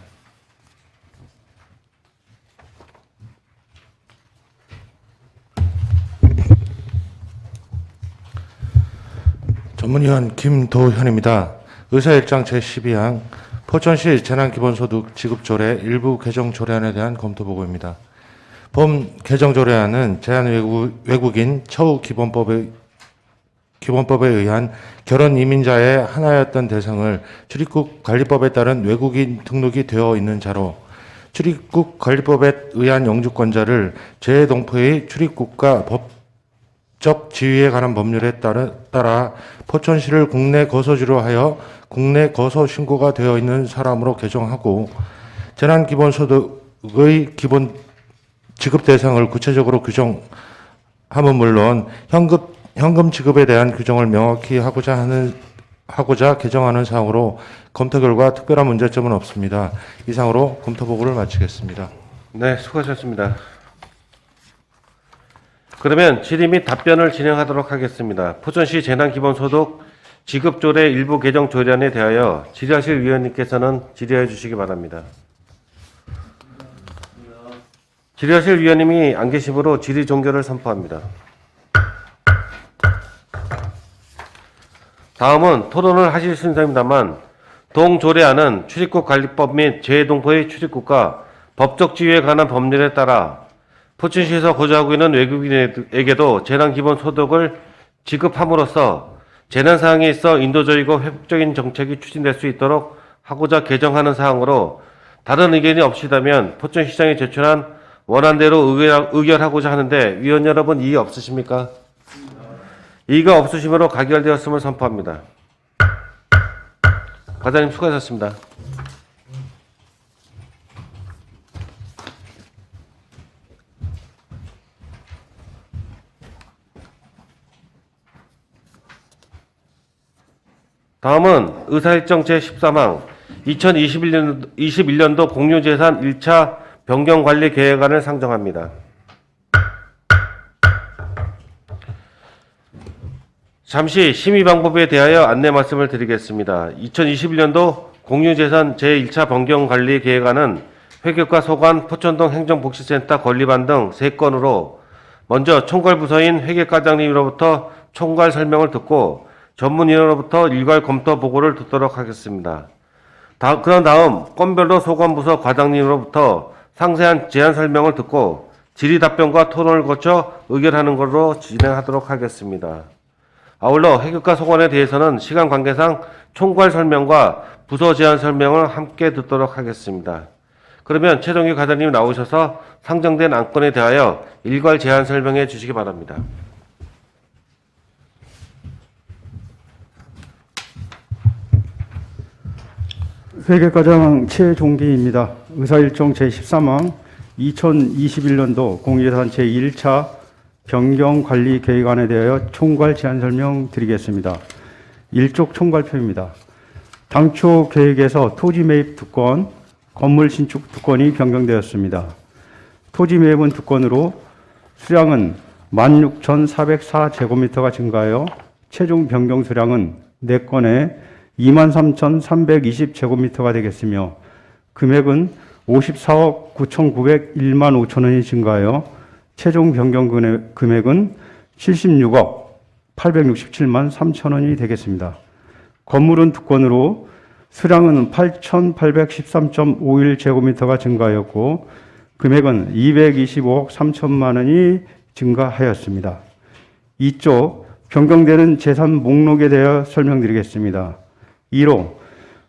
전문위원 김도현입니다. 의사일정 제12항 포천시 재난기본소득 지급조례 일부 개정조례안에 대한 검토보고입니다. 본 개정조례안은 제한외국인 처우기본법에 의한 결혼 이민자의 하나였던 대상을 출입국 관리법에 따른 외국인 등록이 되어 있는 자로 출입국 관리법에 의한 영주권자를 재동포의 출입국과 법적 지위에 관한 법률에 따라 포천시를 국내 거소지로 하여 국내 거소 신고가 되어 있는 사람으로 개정하고 재난기본소득의 기본 지급 대상을 구체적으로 규정함은 물론 현금 지급에 대한 규정을 명확히 하고자 개정하는 사항으로 검토 결과 특별한 문제점은 없습니다. 이상으로 검토 보고를 마치겠습니다. 네, 수고하셨습니다. 그러면 질의 및 답변을 진행하도록 하겠습니다. 포천시 재난기본소득 지급조례 일부 개정 조례안에 대하여 질의하실 위원님께서는 질의해 주시기 바랍니다. 질의하실 위원님이 안 계시므로 질의 종결을 선포합니다. 다음은 토론을 하실 순서입니다만 동조례안은 출입국 관리법 및 재동포의 출입국과 법적 지위에 관한 법률에 따라 포천시에서 거주하고 있는 외국인에게도 재난기본소득을 지급함으로써 재난사항에 있어 인도적이고 회복적인 정책이 추진될 수 있도록 하고자 개정하는 사항으로 다른 의견이 없으시다면 포천시장이 제출한 원안대로 의결하고자 하는데 위원 여러분 이의 없으십니까? 이의가 없으시므로 가결되었음을 선포합니다. 과장님 수고하셨습니다. 다음은 의사일정 제13항 2021년도 공유재산 1차 변경관리 계획안을 상정합니다. 잠시 심의 방법에 대하여 안내 말씀을 드리겠습니다. 2021년도 공유재산 제1차 변경관리 계획안은 회계과 소관, 포천동 행정복지센터 건립안 등 3건으로 먼저 총괄부서인 회계과장님으로부터 총괄 설명을 듣고 전문위원으로부터 일괄 검토 보고를 듣도록 하겠습니다. 그런 다음 건별로 소관부서 과장님으로부터 상세한 제안 설명을 듣고 질의 답변과 토론을 거쳐 의결하는 것으로 진행하도록 하겠습니다. 아울러 회계과 소관에 대해서는 시간 관계상 총괄 설명과 부서 제안 설명을 함께 듣도록 하겠습니다. 그러면 최종규 과장님 나오셔서 상정된 안건에 대하여 일괄 제안 설명해 주시기 바랍니다. 회계과장 최종기입니다. 의사일정 제13항 2021년도 공유재산 제1차 변경관리계획안에 대하여 총괄 제안 설명 드리겠습니다. 1쪽 총괄표입니다. 당초 계획에서 토지 매입 2건, 건물 신축 2건이 변경되었습니다. 토지 매입은 2건으로 수량은 16,404제곱미터가 증가하여 최종 변경 수량은 4건에 23,320제곱미터가 되겠으며 금액은 54억 9,901만 5천 원이 증가하여 최종 변경 금액은 76억 867만 3천 원이 되겠습니다. 건물은 2건으로 수량은 8,813.51제곱미터가 증가하였고 금액은 225억 3천만 원이 증가하였습니다. 이쪽 변경되는 재산 목록에 대해 설명드리겠습니다. 1호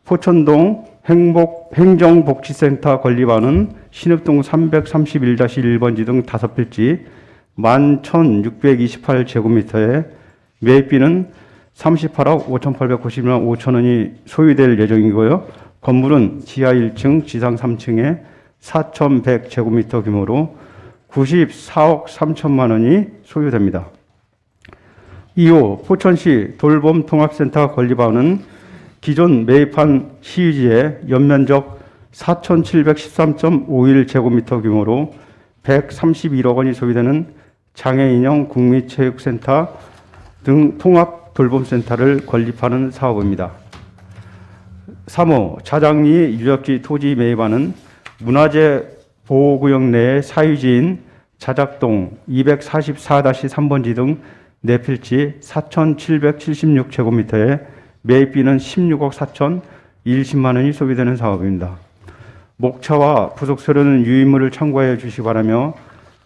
포천동 행정복지센터 건립안은 신읍동 331-1번지 등 5필지 11,628제곱미터에 매입비는 38억 5,890만 5천원이 소유될 예정이고요. 건물은 지하 1층, 지상 3층에 4,100제곱미터 규모로 94억 3천만 원이 소유됩니다. 이후 포천시 돌봄통합센터 건립안은 기존 매입한 시유지에 연면적 4,713.51제곱미터 규모로 131억 원이 소비되는 장애인형 국민체육센터 등 통합 돌봄센터를 건립하는 사업입니다. 3호 자장리 유적지 토지 매입안은 문화재 보호구역 내의 사유지인 자작동 244-3번지 등 4필지 4,776제곱미터에 매입비는 16억 4,020만 원이 소비되는 사업입니다. 목차와 부속서류는 유인물을 참고하여 주시기 바라며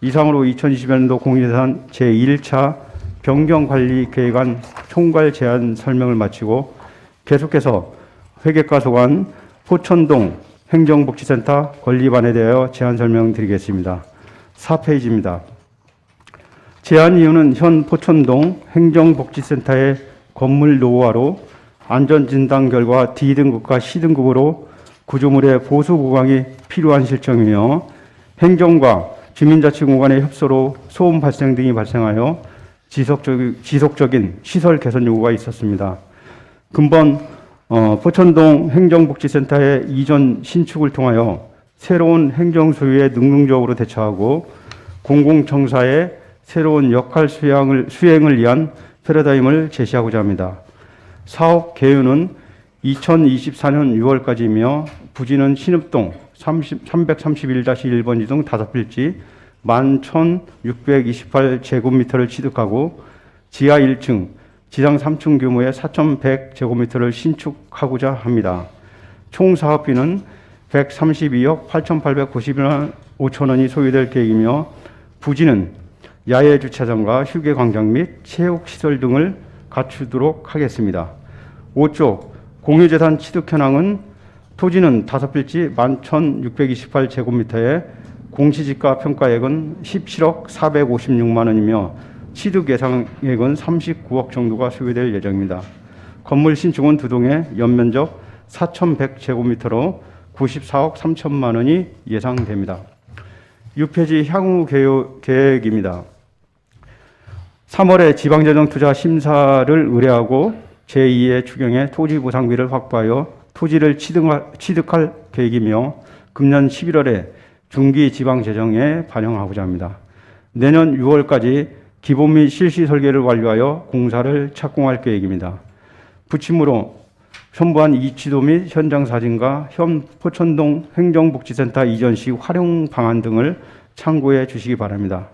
이상으로 2020년도 공유재산 제1차 변경관리계획안 총괄 제안 설명을 마치고 계속해서 회계과 소관 포천동 행정복지센터 건립안에 대하여 제안 설명드리겠습니다. 4페이지입니다. 제안 이유는 현 포천동 행정복지센터의 건물 노후화로 안전진단 결과 D등급과 C등급으로 구조물의 보수 보강이 필요한 실정이며 행정과 주민자치구 간의 협소로 소음 발생 등이 발생하여 지속적인 시설 개선 요구가 있었습니다. 근본 포천동 행정복지센터의 이전 신축을 통하여 새로운 행정 소유에 능동적으로 대처하고 공공청사의 새로운 역할 수행을 위한 패러다임을 제시하고자 합니다. 사업 개요는 2024년 6월까지이며 부지는 신읍동 331-1번지 등 5필지 11,628제곱미터를 취득하고 지하 1층, 지상 3층 규모의 4,100제곱미터를 신축하고자 합니다. 총 사업비는 132억 8,890만 5천 원이 소요될 계획이며 부지는 야외 주차장과 휴게 광장 및 체육시설 등을 갖추도록 하겠습니다. 5쪽 공유재산 취득 현황은 토지는 5필지 11,628제곱미터에 공시지가 평가액은 17억 456만 원이며 취득 예상액은 39억 정도가 소요될 예정입니다. 건물 신축은 2동에 연면적 4,100제곱미터로 94억 3천만 원이 예상됩니다. 6페이지 향후 계획입니다. 3월에 지방재정투자 심사를 의뢰하고 제2의 추경에 토지 보상비를 확보하여 토지를 취득할 계획이며 금년 11월에 중기 지방재정에 반영하고자 합니다. 내년 6월까지 기본 및 실시 설계를 완료하여 공사를 착공할 계획입니다. 부침으로 첨부한 이치도 및 현장 사진과 현 포천동 행정복지센터 이전 시 활용 방안 등을 참고해 주시기 바랍니다.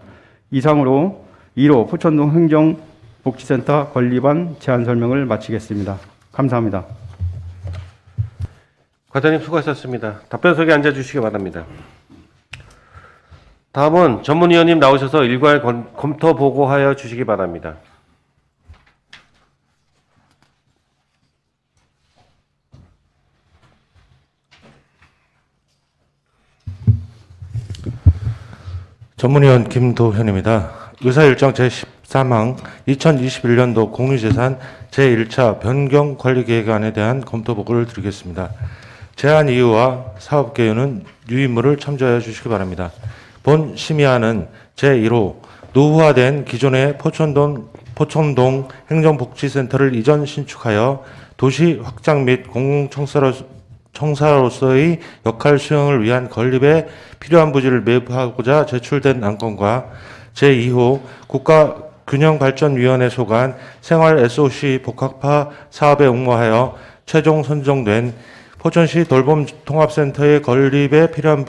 이상으로 1호 포천동 행정복지센터 건립안 제안 설명을 마치겠습니다. 감사합니다. 과장님 수고하셨습니다. 답변석에 앉아주시기 바랍니다. 다음은 전문위원님 나오셔서 일괄 검토 보고하여 주시기 바랍니다. 전문위원 김도현입니다. 의사일정 제13항 2021년도 공유재산 제1차 변경관리계획안에 대한 검토 보고를 드리겠습니다. 제안 이유와 사업 개요는 유인물을 참조하여 주시기 바랍니다. 본 심의안은 제1호 노후화된 기존의 포천동 행정복지센터를 이전 신축하여 도시 확장 및 공공청사로서의 역할 수행을 위한 건립에 필요한 부지를 매입하고자 제출된 안건과 제2호 국가균형발전위원회 소관 생활 SOC 복합화 사업에 응모하여 최종 선정된 포천시 돌봄통합센터의 건립에 필요한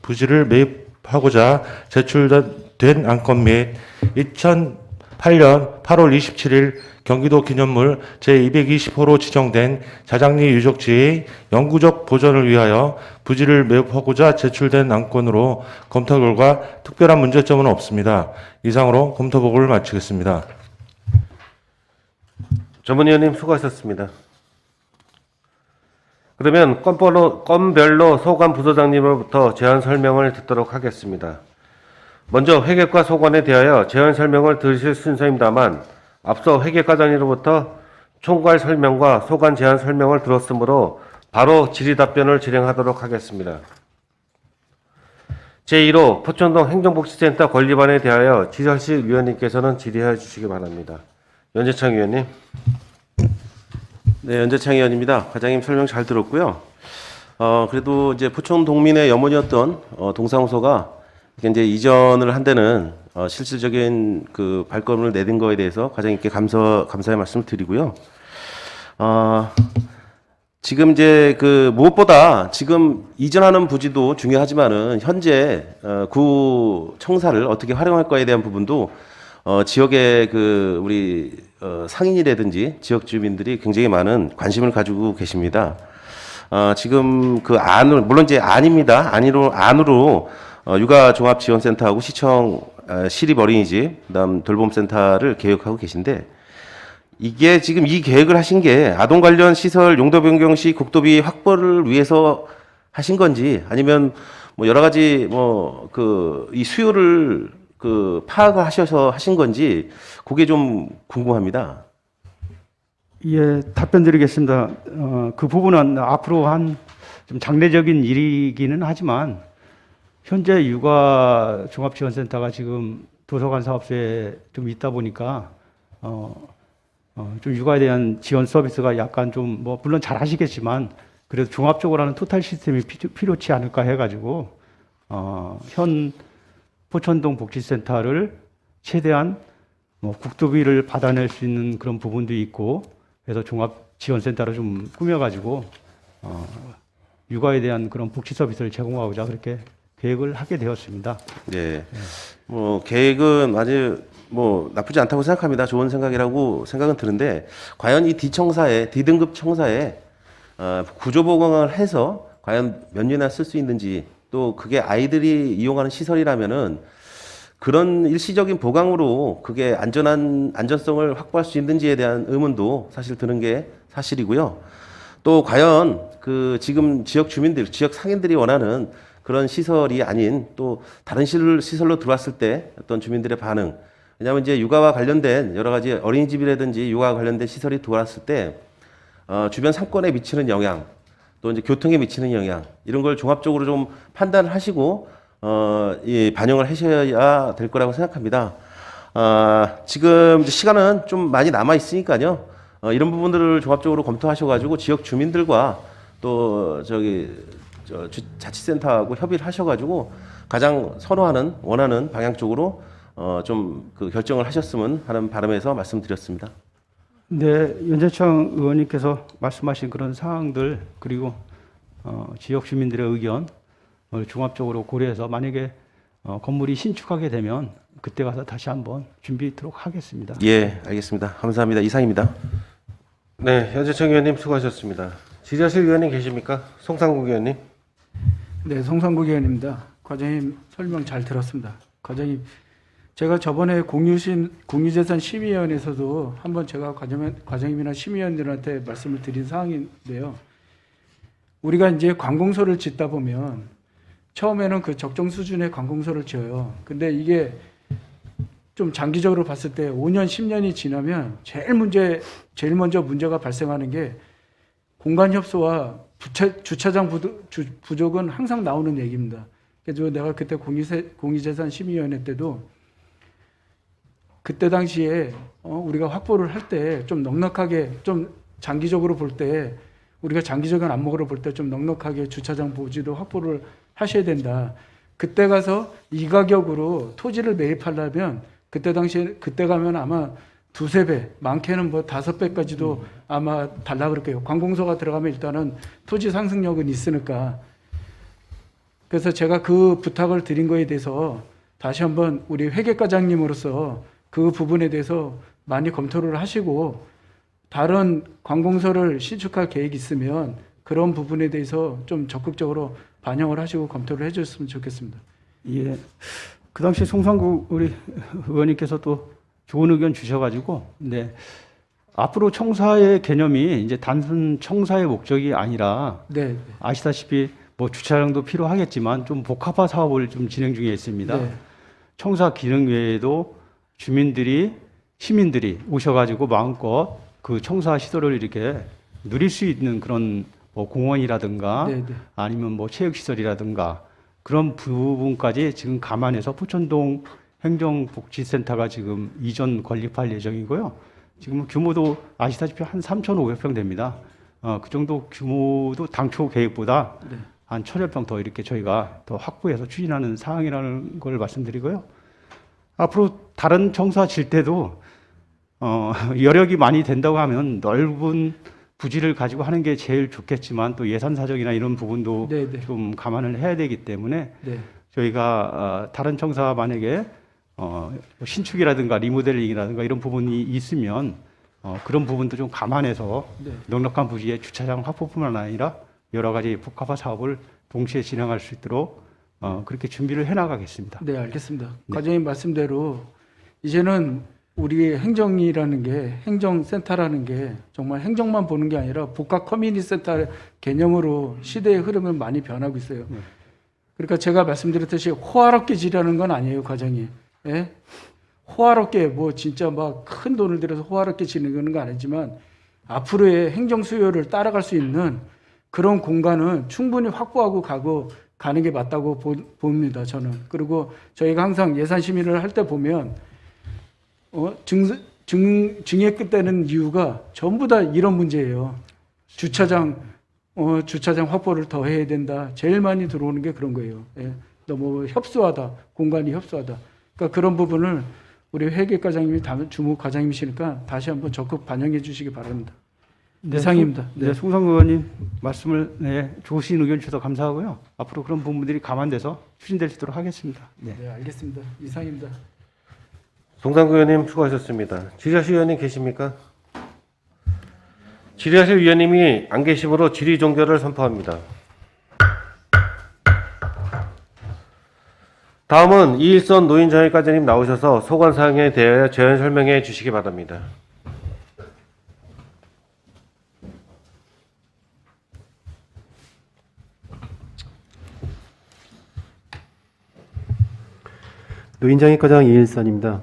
부지를 매입하고자 제출된 안건 및 2008년 8월 27일 경기도 기념물 제220호로 지정된 자장리 유적지의 영구적 보존을 위하여 부지를 매입하고자 제출된 안건으로 검토 결과 특별한 문제점은 없습니다. 이상으로 검토 보고를 마치겠습니다. 전문위원님 수고하셨습니다. 그러면 건별로 소관 부서장님으로부터 제안 설명을 듣도록 하겠습니다. 먼저 회계과 소관에 대하여 제안 설명을 들으실 순서입니다만 앞서 회계과장님으로부터 총괄 설명과 소관 제안 설명을 들었으므로 바로 질의 답변을 진행하도록 하겠습니다. 제1호 포천동 행정복지센터 건립안에 대하여 지설실 위원님께서는 질의해 주시기 바랍니다. 연재창 위원님. 네, 연재창 의원입니다. 과장님 설명 잘 들었고요. 그래도 이제 포천 동민의 염원이었던 동사무소가 이제 이전을 한 데는 실질적인 그 발걸음을 내딘 거에 대해서 과장님께 감사의 말씀을 드리고요. 지금 이제 그 무엇보다 지금 이전하는 부지도 중요하지만은 현재 구 청사를 어떻게 활용할 거에 대한 부분도 지역의 그 우리 상인이라든지 지역 주민들이 굉장히 많은 관심을 가지고 계십니다. 지금 그 안을 물론 이제 안입니다. 안으로 육아종합지원센터하고 시청 시립어린이집 그다음 돌봄센터를 계획하고 계신데 이게 지금 이 계획을 하신 게 아동 관련 시설 용도 변경 시 국도비 확보를 위해서 하신 건지 아니면 뭐 여러 가지 뭐 그 이 수요를 그 파악을 하셔서 하신 건지 그게 좀 궁금합니다. 예, 답변드리겠습니다. 그 부분은 앞으로 좀 장래적인 일이기는 하지만 현재 육아 종합지원센터가 지금 도서관 사업소에 좀 있다 보니까 좀 육아에 대한 지원 서비스가 약간 좀 뭐 물론 잘 하시겠지만 그래도 종합적으로 하는 토탈 시스템이 필요치 않을까 해가지고 현 포천동 복지센터를 최대한 뭐 국도비를 받아낼 수 있는 그런 부분도 있고 그래서 종합지원센터를 좀 꾸며가지고 육아에 대한 그런 복지 서비스를 제공하고자 그렇게 계획을 하게 되었습니다. 네. 뭐 계획은 아주 뭐 나쁘지 않다고 생각합니다. 좋은 생각이라고 생각은 드는데 과연 이 D등급 청사에 구조 보강을 해서 과연 몇 년이나 쓸 수 있는지 또 그게 아이들이 이용하는 시설이라면은 그런 일시적인 보강으로 그게 안전성을 확보할 수 있는지에 대한 의문도 사실 드는 게 사실이고요. 또 과연 그 지금 지역 주민들, 지역 상인들이 원하는 그런 시설이 아닌 또 다른 시설로 들어왔을 때 어떤 주민들의 반응. 왜냐하면 이제 육아와 관련된 여러 가지 어린이집이라든지 육아와 관련된 시설이 들어왔을 때 주변 상권에 미치는 영향, 또 이제 교통에 미치는 영향 이런 걸 종합적으로 좀 판단을 하시고 반영을 하셔야 될 거라고 생각합니다. 지금 이제 시간은 좀 많이 남아 있으니까요. 이런 부분들을 종합적으로 검토하셔가지고 지역 주민들과 또 자치센터하고 협의를 하셔가지고 가장 선호하는 원하는 방향 쪽으로 좀 그 결정을 하셨으면 하는 바람에서 말씀드렸습니다. 네, 연재창 의원님께서 말씀하신 그런 사항들 그리고 지역 주민들의 의견을 종합적으로 고려해서 만약에 건물이 신축하게 되면 그때 가서 다시 한번 준비하도록 하겠습니다. 예, 알겠습니다. 감사합니다. 이상입니다. 네, 연재청 의원님 수고하셨습니다. 지자실 의원님 계십니까? 송상국 의원님. 네, 송상국 의원입니다. 과장님 설명 잘 들었습니다. 과장님, 제가 저번에 공유재산 심의위원회에서도 한번 제가 과장님이나 심의위원들한테 말씀을 드린 사항인데요. 우리가 이제 관공서를 짓다 보면 처음에는 그 적정 수준의 관공서를 지어요. 근데 이게 좀 장기적으로 봤을 때 5년, 10년이 지나면 제일 먼저 문제가 발생하는 게 공간 협소와 주차장 부족은 항상 나오는 얘기입니다. 그래서 내가 그때 공유재산 심의위원회 때도 그때 당시에 우리가 확보를 할 때 좀 넉넉하게 좀 장기적으로 볼 때 우리가 장기적인 안목으로 볼 때 좀 넉넉하게 주차장 부지도 확보를 하셔야 된다. 그때 가서 이 가격으로 토지를 매입하려면 그때 가면 아마 2~3배, 많게는 뭐 5배까지도 아마 달라 그럴 거예요. 관공서가 들어가면 일단은 토지 상승력은 있으니까. 그래서 제가 그 부탁을 드린 거에 대해서 다시 한번 우리 회계과장님으로서 그 부분에 대해서 많이 검토를 하시고 다른 관공서를 신축할 계획이 있으면 그런 부분에 대해서 좀 적극적으로 반영을 하시고 검토를 해주셨으면 좋겠습니다. 예, 그 당시 송상국 우리 의원님께서 또 좋은 의견 주셔가지고, 네, 앞으로 청사의 개념이 이제 단순 청사의 목적이 아니라 네. 아시다시피 뭐 주차장도 필요하겠지만 좀 복합화 사업을 좀 진행 중에 있습니다. 네. 청사 기능 외에도 시민들이 오셔가지고 마음껏 그 청사 시설을 이렇게 누릴 수 있는 그런 뭐 공원이라든가 네. 아니면 뭐 체육시설이라든가 그런 부분까지 지금 감안해서 포천동 행정복지센터가 지금 이전 건립할 예정이고요. 지금 규모도 아시다시피 한 3,500평 됩니다. 그 정도 규모도 당초 계획보다 네. 한 1,000여 평 더 이렇게 저희가 더 확보해서 추진하는 사항이라는 걸 말씀드리고요. 앞으로 다른 청사 질 때도 여력이 많이 된다고 하면 넓은 부지를 가지고 하는 게 제일 좋겠지만 또 예산 사정이나 이런 부분도 네. 좀 감안을 해야 되기 때문에 네. 저희가 다른 청사 만약에 신축이라든가 리모델링이라든가 이런 부분이 있으면 그런 부분도 좀 감안해서 네. 넉넉한 부지에 주차장 확보뿐만 아니라 여러 가지 복합화 사업을 동시에 진행할 수 있도록 그렇게 준비를 해나가겠습니다. 네, 알겠습니다. 과장님 말씀대로 이제는 우리 행정이라는 게 행정센터라는 게 정말 행정만 보는 게 아니라 복합 커뮤니티 센터 개념으로 시대의 흐름을 많이 변하고 있어요. 그러니까 제가 말씀드렸듯이 호화롭게 지려는 건 아니에요, 과장님. 예? 호화롭게 뭐 진짜 막 큰 돈을 들여서 호화롭게 지는 건 아니지만 앞으로의 행정 수요를 따라갈 수 있는 그런 공간은 충분히 확보하고 가는 게 맞다고 봅니다, 저는. 그리고 저희가 항상 예산 심의를 할 때 보면 증액되는 이유가 전부 다 이런 문제예요. 주차장 확보를 더 해야 된다. 제일 많이 들어오는 게 그런 거예요. 예. 너무 협소하다. 공간이 협소하다. 그러니까 그런 부분을 우리 회계과장님이 주무 과장님이시니까 다시 한번 적극 반영해 주시기 바랍니다. 이상입니다. 네, 송상 의원님 말씀을 좋으신 의견 주셔서 감사하고요. 앞으로 그런 부분들이 감안돼서 추진될 수 있도록 하겠습니다. 네. 네, 알겠습니다. 이상입니다. 송상구 의원님 수고하셨습니다. 질의하실 의원님 계십니까? 질의하실 위원님이 안 계시므로 질의 종결을 선포합니다. 다음은 이일선 노인정의과장님 나오셔서 소관사항에 대하여 제안 설명해 주시기 바랍니다. 노인정의과장 이일선입니다.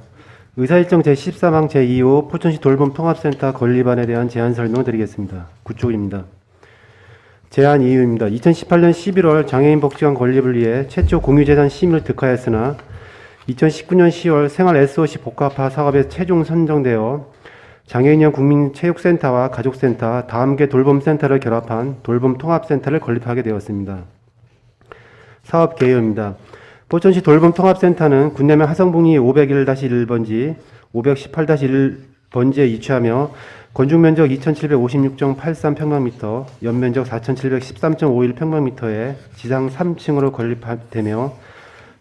의사일정 제13항 제2호 포천시 돌봄통합센터 건립안에 대한 제안 설명을 드리겠습니다. 9쪽입니다. 제안 이유입니다. 2018년 11월 장애인복지관 건립을 위해 최초 공유재단 심의를 득하였으나 2019년 10월 생활 SOC 복합화 사업에 최종 선정되어 장애인형 국민체육센터와 가족센터, 다함께 돌봄센터를 결합한 돌봄통합센터를 건립하게 되었습니다. 사업 개요입니다. 포천시 돌봄통합센터는 군내면 하성북리 501-1번지, 518-1번지에 위치하며 건축면적 2,756.83평방미터, 연면적 4,713.51평방미터에 지상 3층으로 건립되며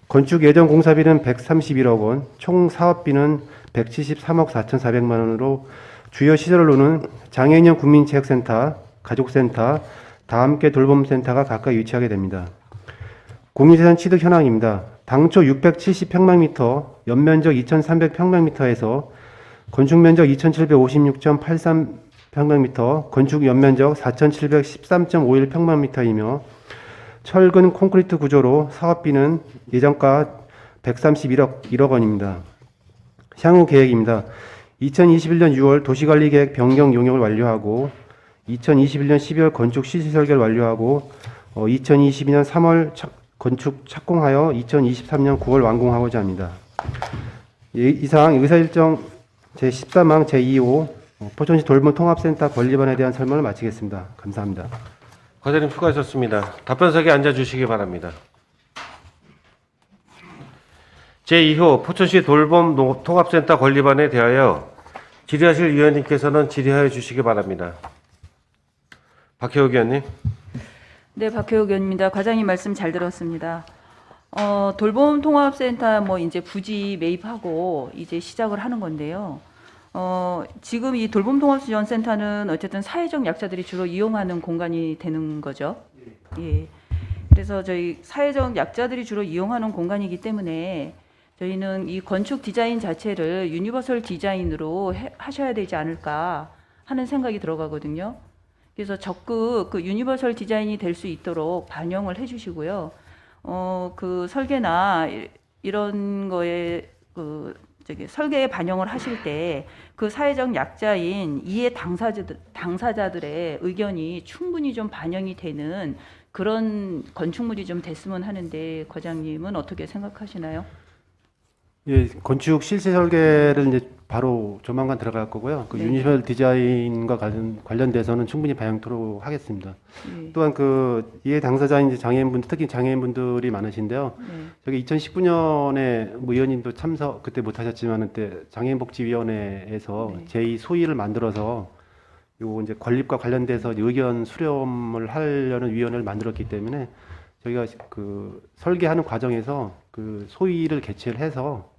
건축 예정 공사비는 131억 원, 총 사업비는 173억 4,400만 원으로 주요 시설로는 장애인형 국민체육센터, 가족센터, 다함께 돌봄센터가 각각 위치하게 됩니다. 공유재산 취득 현황입니다. 당초 670평방미터, 연면적 2,300평방미터에서 건축면적 2,756.83평방미터, 건축 연면적 4,713.51평방미터이며 철근 콘크리트 구조로 사업비는 예정가 131억 원입니다. 향후 계획입니다. 2021년 6월 도시관리계획 변경 용역을 완료하고 2021년 12월 건축 실시 설계를 완료하고 2022년 3월 건축 착공하여 2023년 9월 완공하고자 합니다. 이상 의사일정 제13항 제2호 포천시 돌봄통합센터 건립안에 대한 설명을 마치겠습니다. 감사합니다. 과장님 수고하셨습니다. 답변석에 앉아주시기 바랍니다. 제2호 포천시 돌봄통합센터 건립안에 대하여 질의하실 위원님께서는 질의하여 주시기 바랍니다. 박혜옥 의원님. 네, 박혜옥 의원입니다. 과장님 말씀 잘 들었습니다. 돌봄통합센터 뭐 이제 부지 매입하고 이제 시작을 하는 건데요. 지금 이 돌봄통합지원센터는 어쨌든 사회적 약자들이 주로 이용하는 공간이 되는 거죠. 예. 그래서 저희 사회적 약자들이 주로 이용하는 공간이기 때문에 저희는 이 건축 디자인 자체를 유니버설 디자인으로 하셔야 되지 않을까 하는 생각이 들어가거든요. 그래서 적극 그 유니버설 디자인이 될 수 있도록 반영을 해주시고요. 그 설계나 이런 거에 설계에 반영을 하실 때 그 사회적 약자인 이해 당사자들의 의견이 충분히 좀 반영이 되는 그런 건축물이 좀 됐으면 하는데 과장님은 어떻게 생각하시나요? 예, 건축 실체 설계를 이제 바로 조만간 들어갈 거고요. 그 네. 유니버설 디자인과 관련돼서는 충분히 반영토록 하겠습니다. 네. 또한 그 이해 당사자인 이제 장애인분들, 특히 장애인분들이 많으신데요. 네. 저기 2019년에 뭐 의원님도 그때 못 하셨지만 그때 장애인복지위원회에서 네. 제2 소위를 만들어서 요 이제 건립과 관련돼서 의견 수렴을 하려는 위원회를 만들었기 때문에 저희가 그 설계하는 과정에서 그 소위를 개최를 해서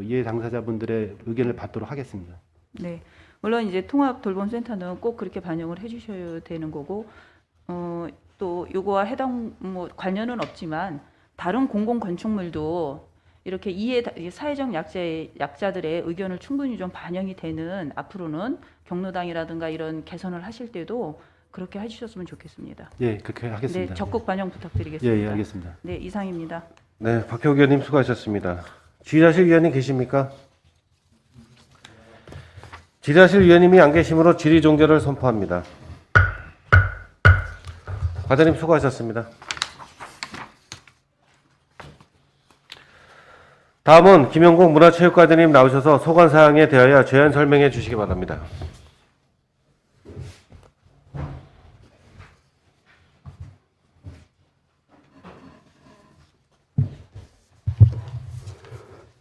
이해 당사자분들의 의견을 받도록 하겠습니다. 네, 물론 이제 통합 돌봄센터는 꼭 그렇게 반영을 해주셔야 되는 거고, 또 요거와 해당 뭐 관련은 없지만 다른 공공 건축물도 이렇게 사회적 약자들의 의견을 충분히 좀 반영이 되는 앞으로는 경로당이라든가 이런 개선을 하실 때도 그렇게 해주셨으면 좋겠습니다. 예, 그렇게 하겠습니다. 네, 적극 반영 부탁드리겠습니다. 예, 예, 알겠습니다. 네, 이상입니다. 네, 박효옥 의원님 수고하셨습니다. 지라실 위원님 계십니까? 지라실 위원님이 안 계시므로 질의 종결을 선포합니다. 과장님 수고하셨습니다. 다음은 김영국 문화체육과장님 나오셔서 소관사항에 대하여 제안 설명해 주시기 바랍니다.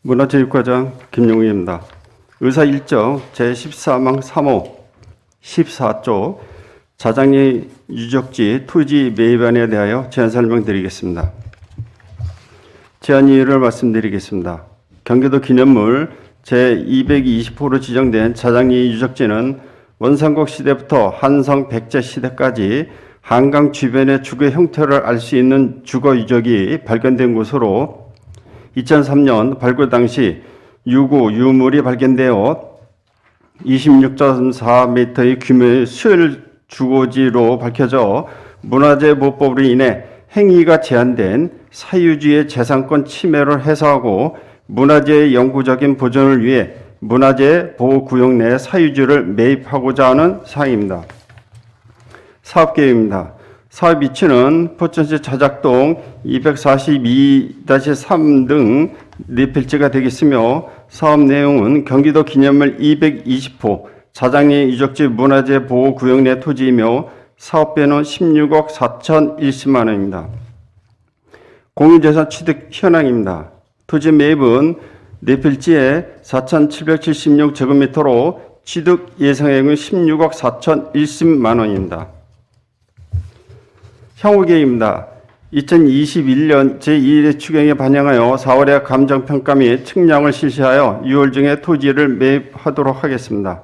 문화체육과장 김용희입니다. 의사 일정 제14망 3호 14조 자장리 유적지 토지 매입안에 대하여 제안 설명드리겠습니다. 제안 이유를 말씀드리겠습니다. 경기도 기념물 제220호로 지정된 자장리 유적지는 원삼국 시대부터 한성 백제 시대까지 한강 주변의 주거 형태를 알 수 있는 주거 유적이 발견된 곳으로 2003년 발굴 당시 유구 유물이 발견되어 26.4m의 규모의 수혈 주거지로 밝혀져 문화재보호법으로 인해 행위가 제한된 사유지의 재산권 침해를 해소하고 문화재의 영구적인 보존을 위해 문화재 보호구역 내 사유지를 매입하고자 하는 사항입니다. 사업계획입니다. 사업 위치는 포천시 자작동 242-3 등 4필지가 되겠으며 사업 내용은 경기도 기념물 220호 자장리 유적지 문화재 보호구역 내 토지이며 사업비는 16억 4,010만 원입니다. 공유재산 취득 현황입니다. 토지 매입은 4필지에 4,776제곱미터로 취득 예상액은 16억 4,010만 원입니다. 향후계획입니다. 2021년 제2회 추경에 반영하여 4월에 감정평가 및 측량을 실시하여 6월 중에 토지를 매입하도록 하겠습니다.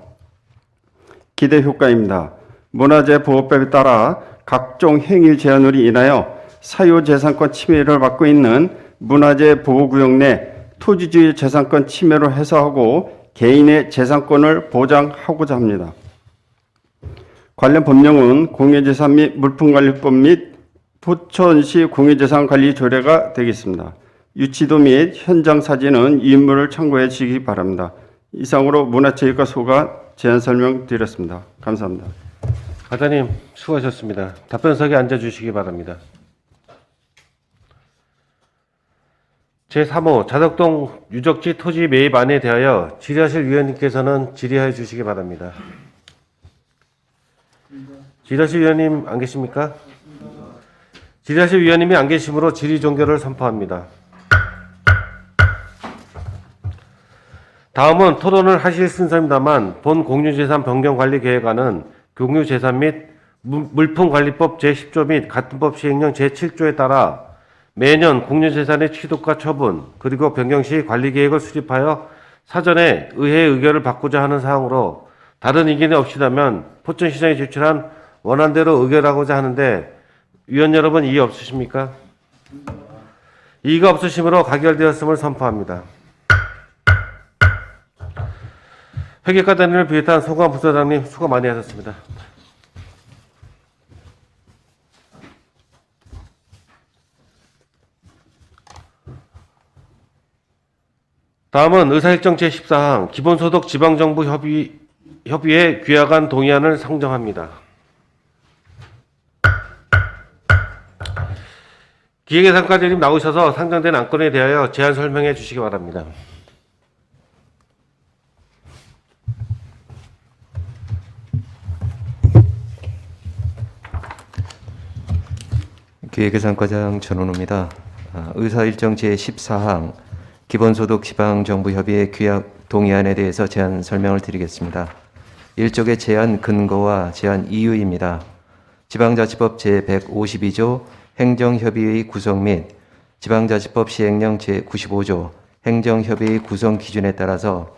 기대 효과입니다. 문화재보호법에 따라 각종 행위 제한으로 인하여 사유재산권 침해를 받고 있는 문화재보호구역 내 토지주의 재산권 침해를 해소하고 개인의 재산권을 보장하고자 합니다. 관련 법령은 공유재산 및 물품관리법 및 포천시 공유재산관리 조례가 되겠습니다. 유치도 및 현장 사진은 인물을 참고해 주시기 바랍니다. 이상으로 문화체육과 소관 제안 설명드렸습니다. 감사합니다. 과장님 수고하셨습니다. 답변석에 앉아주시기 바랍니다. 제3호 자덕동 유적지 토지 매입안에 대하여 질의하실 위원님께서는 질의해 주시기 바랍니다. 질의하실 위원님 안 계십니까? 질의하실 위원님이 안 계시므로 질의 종결을 선포합니다. 다음은 토론을 하실 순서입니다만 본 공유재산 변경관리계획안은 공유재산 및 물품관리법 제10조 및 같은 법 시행령 제7조에 따라 매년 공유재산의 취득과 처분 그리고 변경 시 관리계획을 수립하여 사전에 의회의 의결을 받고자 하는 사항으로 다른 의견이 없이라면 포천시장이 제출한 원안대로 의결하고자 하는데 위원 여러분 이의 없으십니까? 이의가 없으시므로 가결되었음을 선포합니다. 회계과단을 비롯한 소관 부서장님 수고 많이 하셨습니다. 다음은 의사일정 제14항 기본소득 지방정부 협의회 규약안 동의안을 상정합니다. 기획예산과장님 나오셔서 상정된 안건에 대하여 제안 설명해 주시기 바랍니다. 기획예산과장 전원우입니다. 의사일정 제14항 기본소득 지방정부협의회 규약 동의안에 대해서 제안 설명을 드리겠습니다. 일종의 제안 근거와 제안 이유입니다. 지방자치법 제152조 행정협의회 구성 및 지방자치법 시행령 제95조 행정협의회 구성 기준에 따라서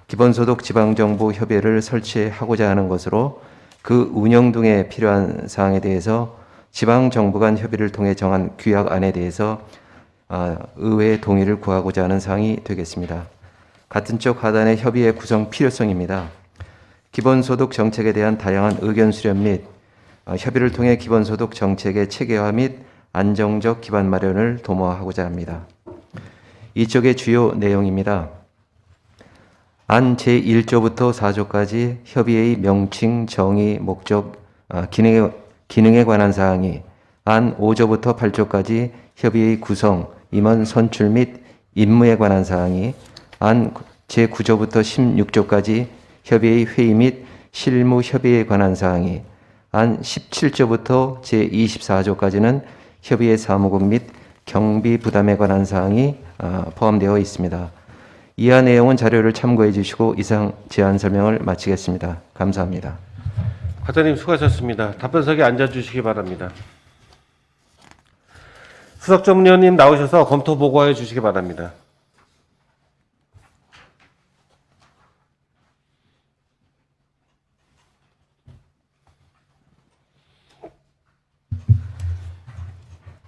기본소득 지방정부협의회를 설치하고자 하는 것으로 그 운영 등에 필요한 사항에 대해서 지방정부 간 협의를 통해 정한 규약안에 대해서 의회의 동의를 구하고자 하는 사항이 되겠습니다. 같은 쪽 하단의 협의회 구성 필요성입니다. 기본소득 정책에 대한 다양한 의견 수렴 및 협의를 통해 기본소득 정책의 체계화 및 안정적 기반 마련을 도모하고자 합니다. 이쪽의 주요 내용입니다. 안 제1조부터 4조까지 협의회의 명칭, 정의, 목적, 기능에 관한 사항이 안 5조부터 8조까지 협의회의 구성, 임원 선출 및 임무에 관한 사항이 안 제9조부터 16조까지 협의회의 회의 및 실무 협의에 관한 사항이 안 17조부터 제24조까지는 협의회 사무국 및 경비 부담에 관한 사항이 포함되어 있습니다. 이하 내용은 자료를 참고해 주시고 이상 제안 설명을 마치겠습니다. 감사합니다. 과장님 수고하셨습니다. 답변석에 앉아주시기 바랍니다. 수석전문위원님 나오셔서 검토 보고해 주시기 바랍니다.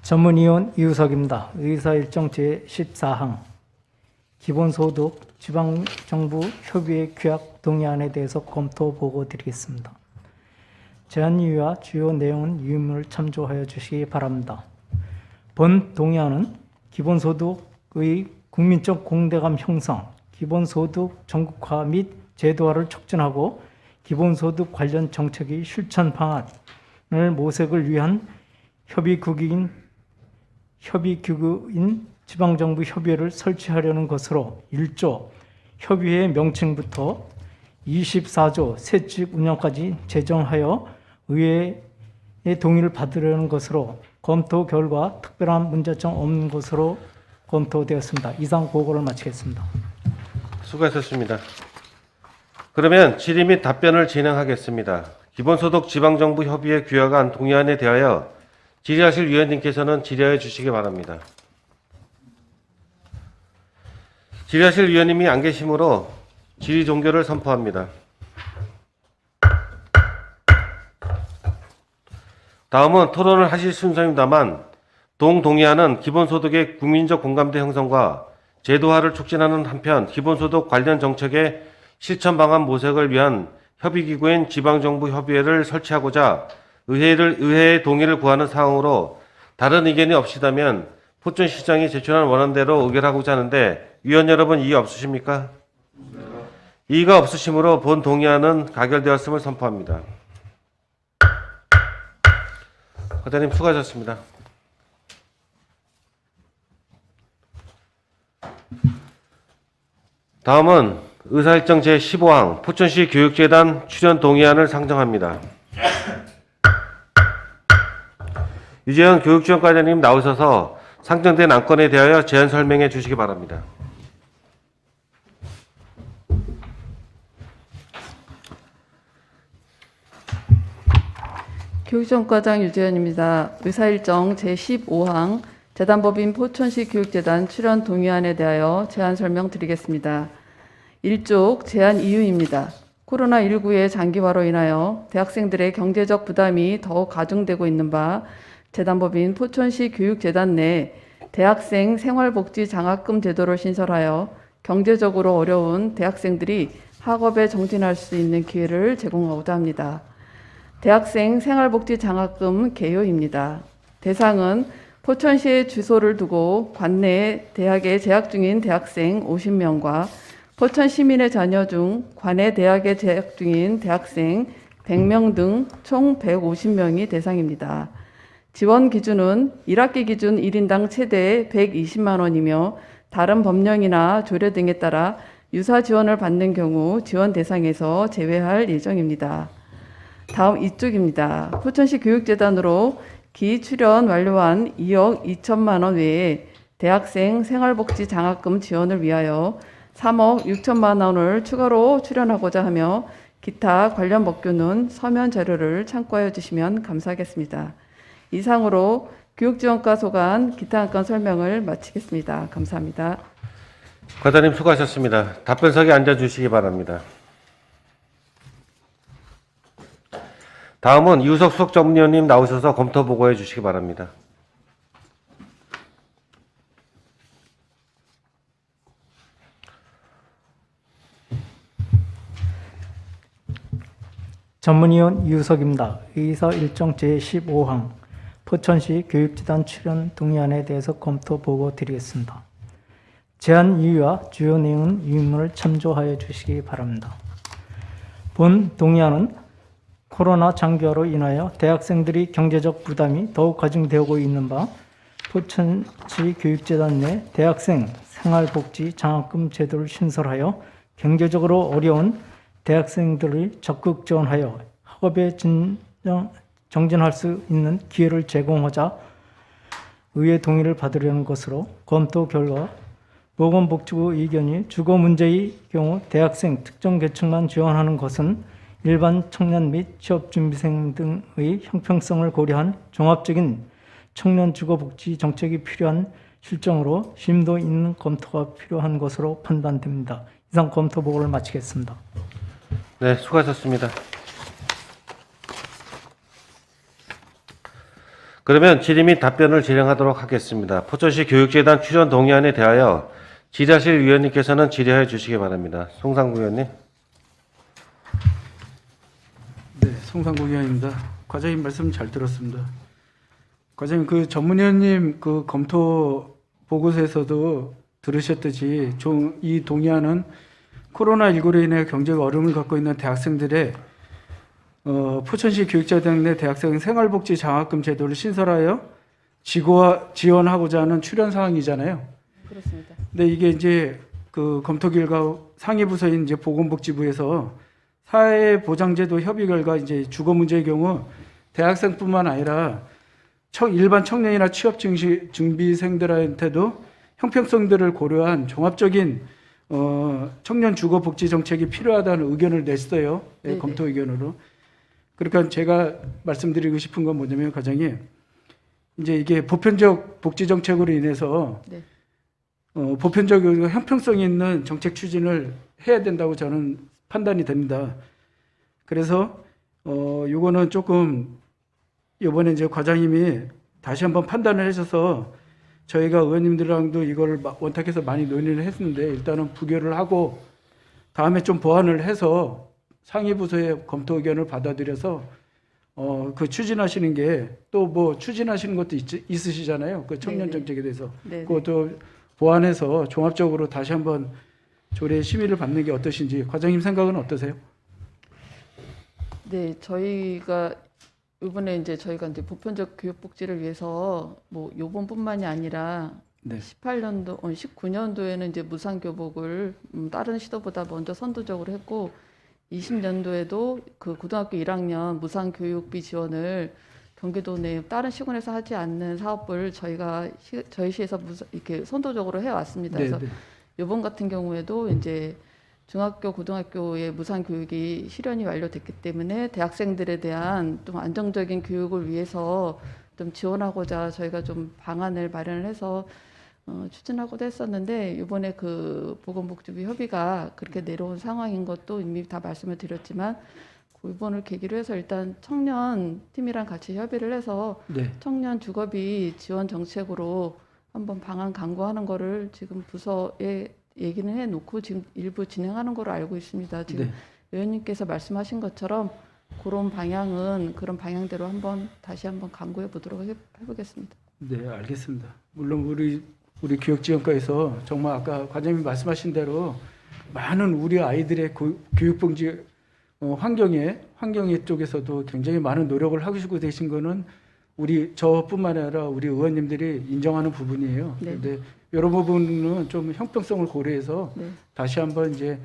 전문위원 이우석입니다. 의사일정 제14항 기본소득 지방정부 협의회 규약 동의안에 대해서 검토 보고 드리겠습니다. 제안 이유와 주요 내용은 유의문을 참조하여 주시기 바랍니다. 본 동의안은 기본소득의 국민적 공대감 형성, 기본소득 전국화 및 제도화를 촉진하고 기본소득 관련 정책의 실천 방안을 모색을 위한 협의기구인 지방정부 협의회를 설치하려는 것으로 1조 협의회 명칭부터 24조 세칙 운영까지 제정하여 의회의 동의를 받으려는 것으로 검토 결과 특별한 문제점 없는 것으로 검토되었습니다. 이상 보고를 마치겠습니다. 수고하셨습니다. 그러면 질의 및 답변을 진행하겠습니다. 기본소득 지방정부 협의회 규약안 동의안에 대하여 질의하실 위원님께서는 질의해 주시기 바랍니다. 질의하실 위원님이 안 계시므로 질의 종결을 선포합니다. 다음은 토론을 하실 순서입니다만 동의안은 기본소득의 국민적 공감대 형성과 제도화를 촉진하는 한편 기본소득 관련 정책의 실천 방안 모색을 위한 협의기구인 지방정부협의회를 설치하고자 의회의 동의를 구하는 사항으로 다른 의견이 없시다면 포천시장이 제출한 원안대로 의결하고자 하는데 위원 여러분 이의 없으십니까? 이의가 없으시므로 본 동의안은 가결되었음을 선포합니다. 과장님 수고하셨습니다. 다음은 의사일정 제15항 포천시 교육재단 출연 동의안을 상정합니다. 유재현 교육지원과장님 나오셔서 상정된 안건에 대하여 제안 설명해 주시기 바랍니다. 교육지원과장 유재현입니다. 의사일정 제15항 재단법인 포천시 교육재단 출연 동의안에 대하여 제안 설명드리겠습니다. 1쪽 제안 이유입니다. 코로나19의 장기화로 인하여 대학생들의 경제적 부담이 더욱 가중되고 있는 바 재단법인 포천시 교육재단 내 대학생 생활복지 장학금 제도를 신설하여 경제적으로 어려운 대학생들이 학업에 정진할 수 있는 기회를 제공하고자 합니다. 대학생 생활복지 장학금 개요입니다. 대상은 포천시에 주소를 두고 관내 대학에 재학 중인 대학생 50명과 포천 시민의 자녀 중 관내 대학에 재학 중인 대학생 100명 등 총 150명이 대상입니다. 지원 기준은 1학기 기준 1인당 최대 120만 원이며 다른 법령이나 조례 등에 따라 유사 지원을 받는 경우 지원 대상에서 제외할 예정입니다. 다음 이쪽입니다. 포천시 교육재단으로 기출연 완료한 2억 2천만 원 외에 대학생 생활복지 장학금 지원을 위하여 3억 6천만 원을 추가로 출연하고자 하며 기타 관련 법규는 서면 자료를 참고하여 주시면 감사하겠습니다. 이상으로 교육지원과 소관 기타 안건 설명을 마치겠습니다. 감사합니다. 과장님 수고하셨습니다. 답변석에 앉아주시기 바랍니다. 다음은 이우석 수석 전문위원님 나오셔서 검토 보고해 주시기 바랍니다. 전문위원 이우석입니다. 의사 일정 제15항 포천시 교육재단 출연 동의안에 대해서 검토 보고 드리겠습니다. 제안 이유와 주요 내용은 유인문을 참조하여 주시기 바랍니다. 본 동의안은 코로나 장기화로 인하여 대학생들이 경제적 부담이 더욱 가중되고 있는 바 포천시 교육재단 내 대학생 생활복지 장학금 제도를 신설하여 경제적으로 어려운 대학생들을 적극 지원하여 학업에 정진할 수 있는 기회를 제공하자 의회 동의를 받으려는 것으로 검토 결과 보건복지부 의견이 주거 문제의 경우 대학생 특정 계층만 지원하는 것은 일반 청년 및 취업준비생 등의 형평성을 고려한 종합적인 청년 주거복지 정책이 필요한 실정으로 심도 있는 검토가 필요한 것으로 판단됩니다. 이상 검토 보고를 마치겠습니다. 네, 수고하셨습니다. 그러면 질의 및 답변을 진행하도록 하겠습니다. 포천시 교육재단 출연 동의안에 대하여 질의하실 위원님께서는 질의하여 주시기 바랍니다. 송상구 위원님. 네, 송상국 의원입니다. 과장님 말씀 잘 들었습니다. 과장님 그 전문위원님 그 검토 보고서에서도 들으셨듯이 이 동의안은 코로나19로 인해 경제가 어려움을 갖고 있는 대학생들의 포천시 교육재단 내 대학생 생활복지 장학금 제도를 신설하여 지원하고자 하는 출연 사항이잖아요. 그렇습니다. 근데 이게 이제 그 검토 결과 상위 부서인 이제 보건복지부에서 사회보장제도 협의 결과 이제 주거 문제의 경우 대학생뿐만 아니라 일반 청년이나 취업 준비생들한테도 형평성들을 고려한 종합적인 청년 주거 복지 정책이 필요하다는 의견을 냈어요. 네, 검토 의견으로. 그러니까 제가 말씀드리고 싶은 건 뭐냐면 과장님 이제 이게 보편적 복지 정책으로 인해서 네. 보편적이고 형평성 있는 정책 추진을 해야 된다고 저는 판단이 됩니다. 그래서 요거는 조금 이번에 이제 과장님이 다시 한번 판단을 하셔서 저희가 의원님들랑도 이걸 원탁해서 많이 논의를 했는데 일단은 부결을 하고 다음에 좀 보완을 해서 상위 부서의 검토 의견을 받아들여서 그 추진하시는 게 또 뭐 추진하시는 것도 있으시잖아요. 그 청년 정책에 대해서 그것도 보완해서 종합적으로 다시 한번 조례 심의를 받는 게 어떠신지 과장님 생각은 어떠세요? 네, 저희가 이번에 이제 저희가 이제 보편적 교육 복지를 위해서 뭐 요번뿐만이 아니라 네. 18년도, 19년도에는 이제 무상 교복을 다른 시도보다 먼저 선도적으로 했고 20년도에도 그 고등학교 1학년 무상 교육비 지원을 경기도 내 다른 시군에서 하지 않는 사업을 저희 시에서 이렇게 선도적으로 해왔습니다. 그래서 이번 같은 경우에도 이제 중학교, 고등학교의 무상 교육이 실현이 완료됐기 때문에 대학생들에 대한 좀 안정적인 교육을 위해서 좀 지원하고자 저희가 좀 방안을 마련을 해서 추진하고도 했었는데 이번에 그 보건복지부 협의가 그렇게 내려온 상황인 것도 이미 다 말씀을 드렸지만 이번을 계기로 해서 일단 청년 팀이랑 같이 협의를 해서 청년 주거비 지원 정책으로 한번 방안 강구하는 거를 지금 부서에 얘기는 해놓고 지금 일부 진행하는 걸로 알고 있습니다. 지금 네. 의원님께서 말씀하신 것처럼 그런 방향대로 다시 한번 강구해 보도록 해보겠습니다. 네, 알겠습니다. 물론 우리 교육지원과에서 정말 아까 과장님이 말씀하신 대로 많은 우리 아이들의 교육봉지 환경에 쪽에서도 굉장히 많은 노력을 하시고 계신 거는 저뿐만 아니라 우리 의원님들이 인정하는 부분이에요. 네. 그런데 이런 부분은 좀 형평성을 고려해서 네. 다시 한번 이제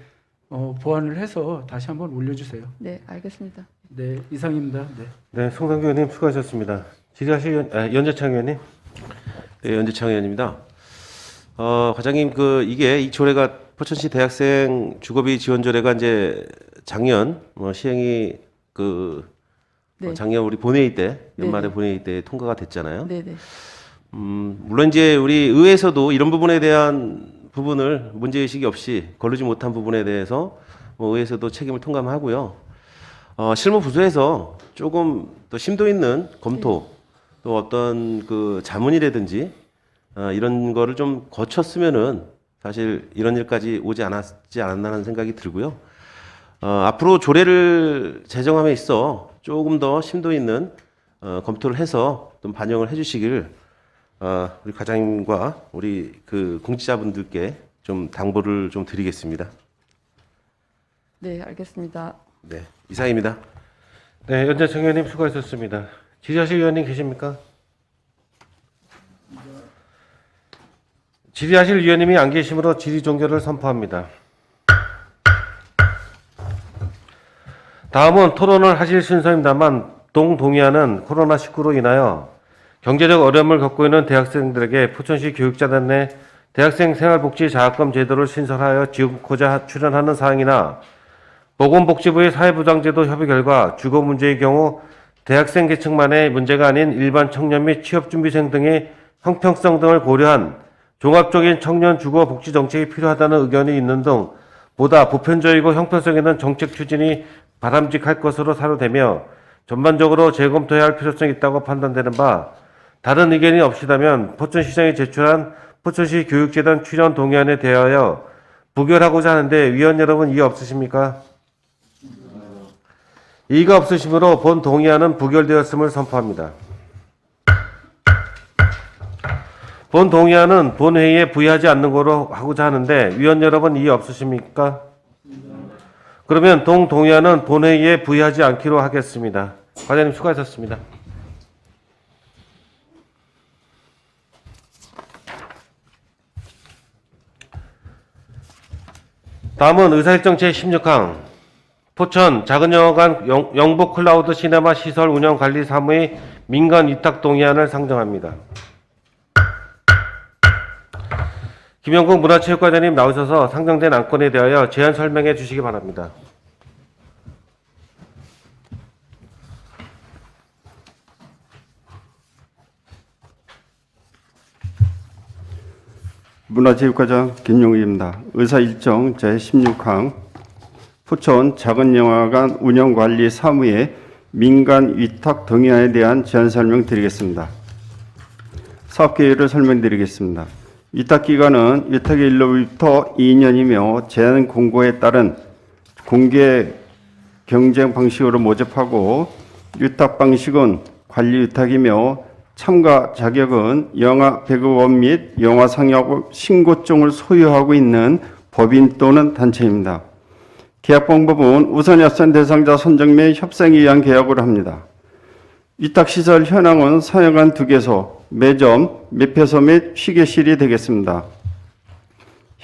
보완을 해서 다시 한번 올려주세요. 네, 알겠습니다. 네, 이상입니다. 네. 네, 송상규 의원님 수고하셨습니다. 질의하실 연재창 의원님. 네, 연재창 의원입니다. 과장님, 이 조례가 포천시 대학생 주거비 지원 조례가 이제 작년 시행이 네. 작년 우리 본회의 때 연말에 네네. 본회의 때 통과가 됐잖아요. 네네. 물론 이제 우리 의회에서도 이런 부분에 대한 부분을 문제의식이 없이 거르지 못한 부분에 대해서 의회에서도 책임을 통감하고요. 실무부서에서 조금 더 심도 있는 검토 또 어떤 자문이라든지 이런 거를 좀 거쳤으면은 사실 이런 일까지 오지 않았지 않았나라는 생각이 들고요. 앞으로 조례를 제정함에 있어 조금 더 심도 있는 검토를 해서 좀 반영을 해주시길 우리 과장님과 우리 공직자분들께 좀 당부를 좀 드리겠습니다. 네, 알겠습니다. 네, 이상입니다. 네, 연재창 의원님 수고하셨습니다. 질의하실 의원님 계십니까? 질의하실 의원님이 안 계시므로 질의 종결을 선포합니다. 다음은 토론을 하실 순서입니다만 동의하는 코로나19로 인하여 경제적 어려움을 겪고 있는 대학생들에게 포천시 교육자단 내 대학생 생활복지 장학금 제도를 신설하여 지원코자 출연하는 사항이나 보건복지부의 사회보장제도 협의 결과 주거 문제의 경우 대학생 계층만의 문제가 아닌 일반 청년 및 취업준비생 등의 형평성 등을 고려한 종합적인 청년 주거 복지 정책이 필요하다는 의견이 있는 등 보다 보편적이고 형평성 있는 정책 추진이 바람직할 것으로 사료되며 전반적으로 재검토해야 할 필요성이 있다고 판단되는 바 다른 의견이 없이다면 포천시장이 제출한 포천시 교육재단 출연 동의안에 대하여 부결하고자 하는데 위원 여러분 이의 없으십니까? 이의가 없으시므로 본 동의안은 부결되었음을 선포합니다. 본 동의안은 본회의에 부의하지 않는 거로 하고자 하는데 위원 여러분 이의 없으십니까? 그러면 동의안은 본회의에 부의하지 않기로 하겠습니다. 과장님 수고하셨습니다. 다음은 의사일정 제16항 포천 작은영화관 영북 클라우드 시네마 시설 운영 관리 사무의 민간 위탁 동의안을 상정합니다. 김영국 문화체육과장님 나오셔서 상정된 안건에 대하여 제안 설명해 주시기 바랍니다. 문화체육과장 김용희입니다. 의사일정 제16항 포천 작은영화관 운영관리 사무의 민간 위탁 동의안에 대한 제안 설명드리겠습니다. 사업계획을 설명드리겠습니다. 위탁기간은 위탁의 일로부터 2년이며 제한 공고에 따른 공개 경쟁 방식으로 모집하고 위탁 방식은 관리 위탁이며 참가 자격은 영화 배급원 및 영화 상영 신고증을 소유하고 있는 법인 또는 단체입니다. 계약 방법은 우선 협상 대상자 선정 및 협상에 의한 계약으로 합니다. 위탁시설 현황은 사용한 2개소, 매점, 매표소 및 휴게실이 되겠습니다.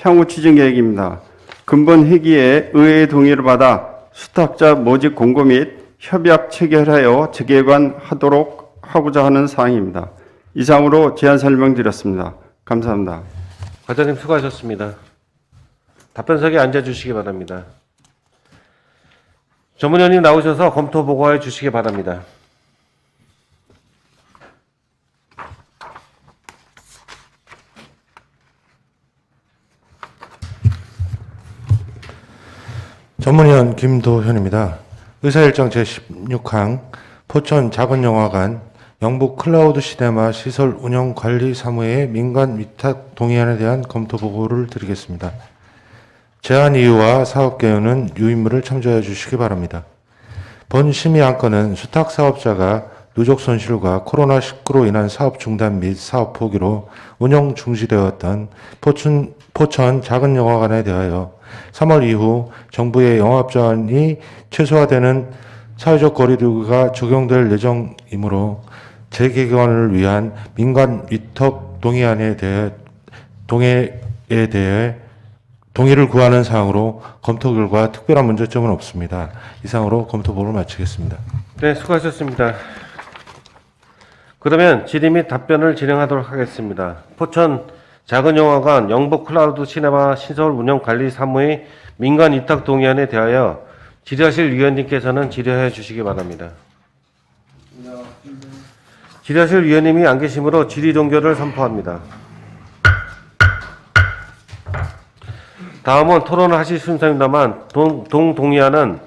향후 추진 계획입니다. 근본 회기에 의회의 동의를 받아 수탁자 모집 공고 및 협약 체결하여 재개관하도록 하고자 하는 사항입니다. 이상으로 제안 설명드렸습니다. 감사합니다. 과장님 수고하셨습니다. 답변석에 앉아주시기 바랍니다. 전문위원님 나오셔서 검토 보고해 주시기 바랍니다. 전문위원 김도현입니다. 의사일정 제16항 포천 작은영화관 영북 클라우드 시네마 시설 운영 관리 사무의 민간 위탁 동의안에 대한 검토 보고를 드리겠습니다. 제안 이유와 사업 개요는 유인물을 참조해 주시기 바랍니다. 본 심의 안건은 수탁 사업자가 누적 손실과 코로나19로 인한 사업 중단 및 사업 포기로 운영 중지되었던 포천 작은 영화관에 대하여 3월 이후 정부의 영업 제한이 최소화되는 사회적 거리두기가 적용될 예정이므로 재개관을 위한 민간 위탁 동의안에 대해 동의를 구하는 사항으로 검토 결과 특별한 문제점은 없습니다. 이상으로 검토 보고를 마치겠습니다. 네, 수고하셨습니다. 그러면 질의 및 답변을 진행하도록 하겠습니다. 포천 작은영화관 영복 클라우드 시네마 시설 운영 관리 사무의 민간 위탁 동의안에 대하여 질의하실 위원님께서는 질의해 주시기 바랍니다. 질의하실 위원님이 안 계시므로 질의 종결을 선포합니다. 다음은 토론을 하실 순서입니다만 동의안은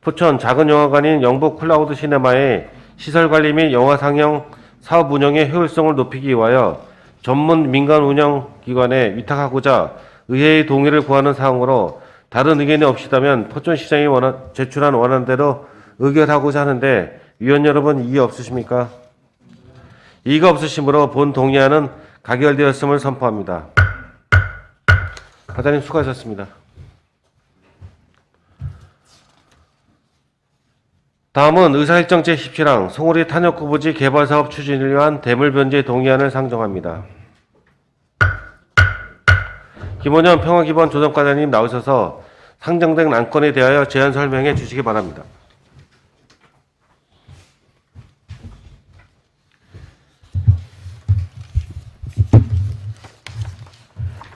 포천 작은영화관인 영복 클라우드 시네마의 시설 관리 및 영화 상영 사업 운영의 효율성을 높이기 위하여 전문 민간 운영기관에 위탁하고자 의회의 동의를 구하는 사항으로 다른 의견이 없으시다면 포천시장이 제출한 원안대로 의결하고자 하는데 위원 여러분 이의 없으십니까? 이의가 없으시므로 본 동의안은 가결되었음을 선포합니다. 과장님 수고하셨습니다. 다음은 의사일정 제17항 송우리 탄약고 부지 개발사업 추진을 위한 대물변제 동의안을 상정합니다. 김원현 평화기본 조정과장님 나오셔서 상정된 안건에 대하여 제안 설명해 주시기 바랍니다.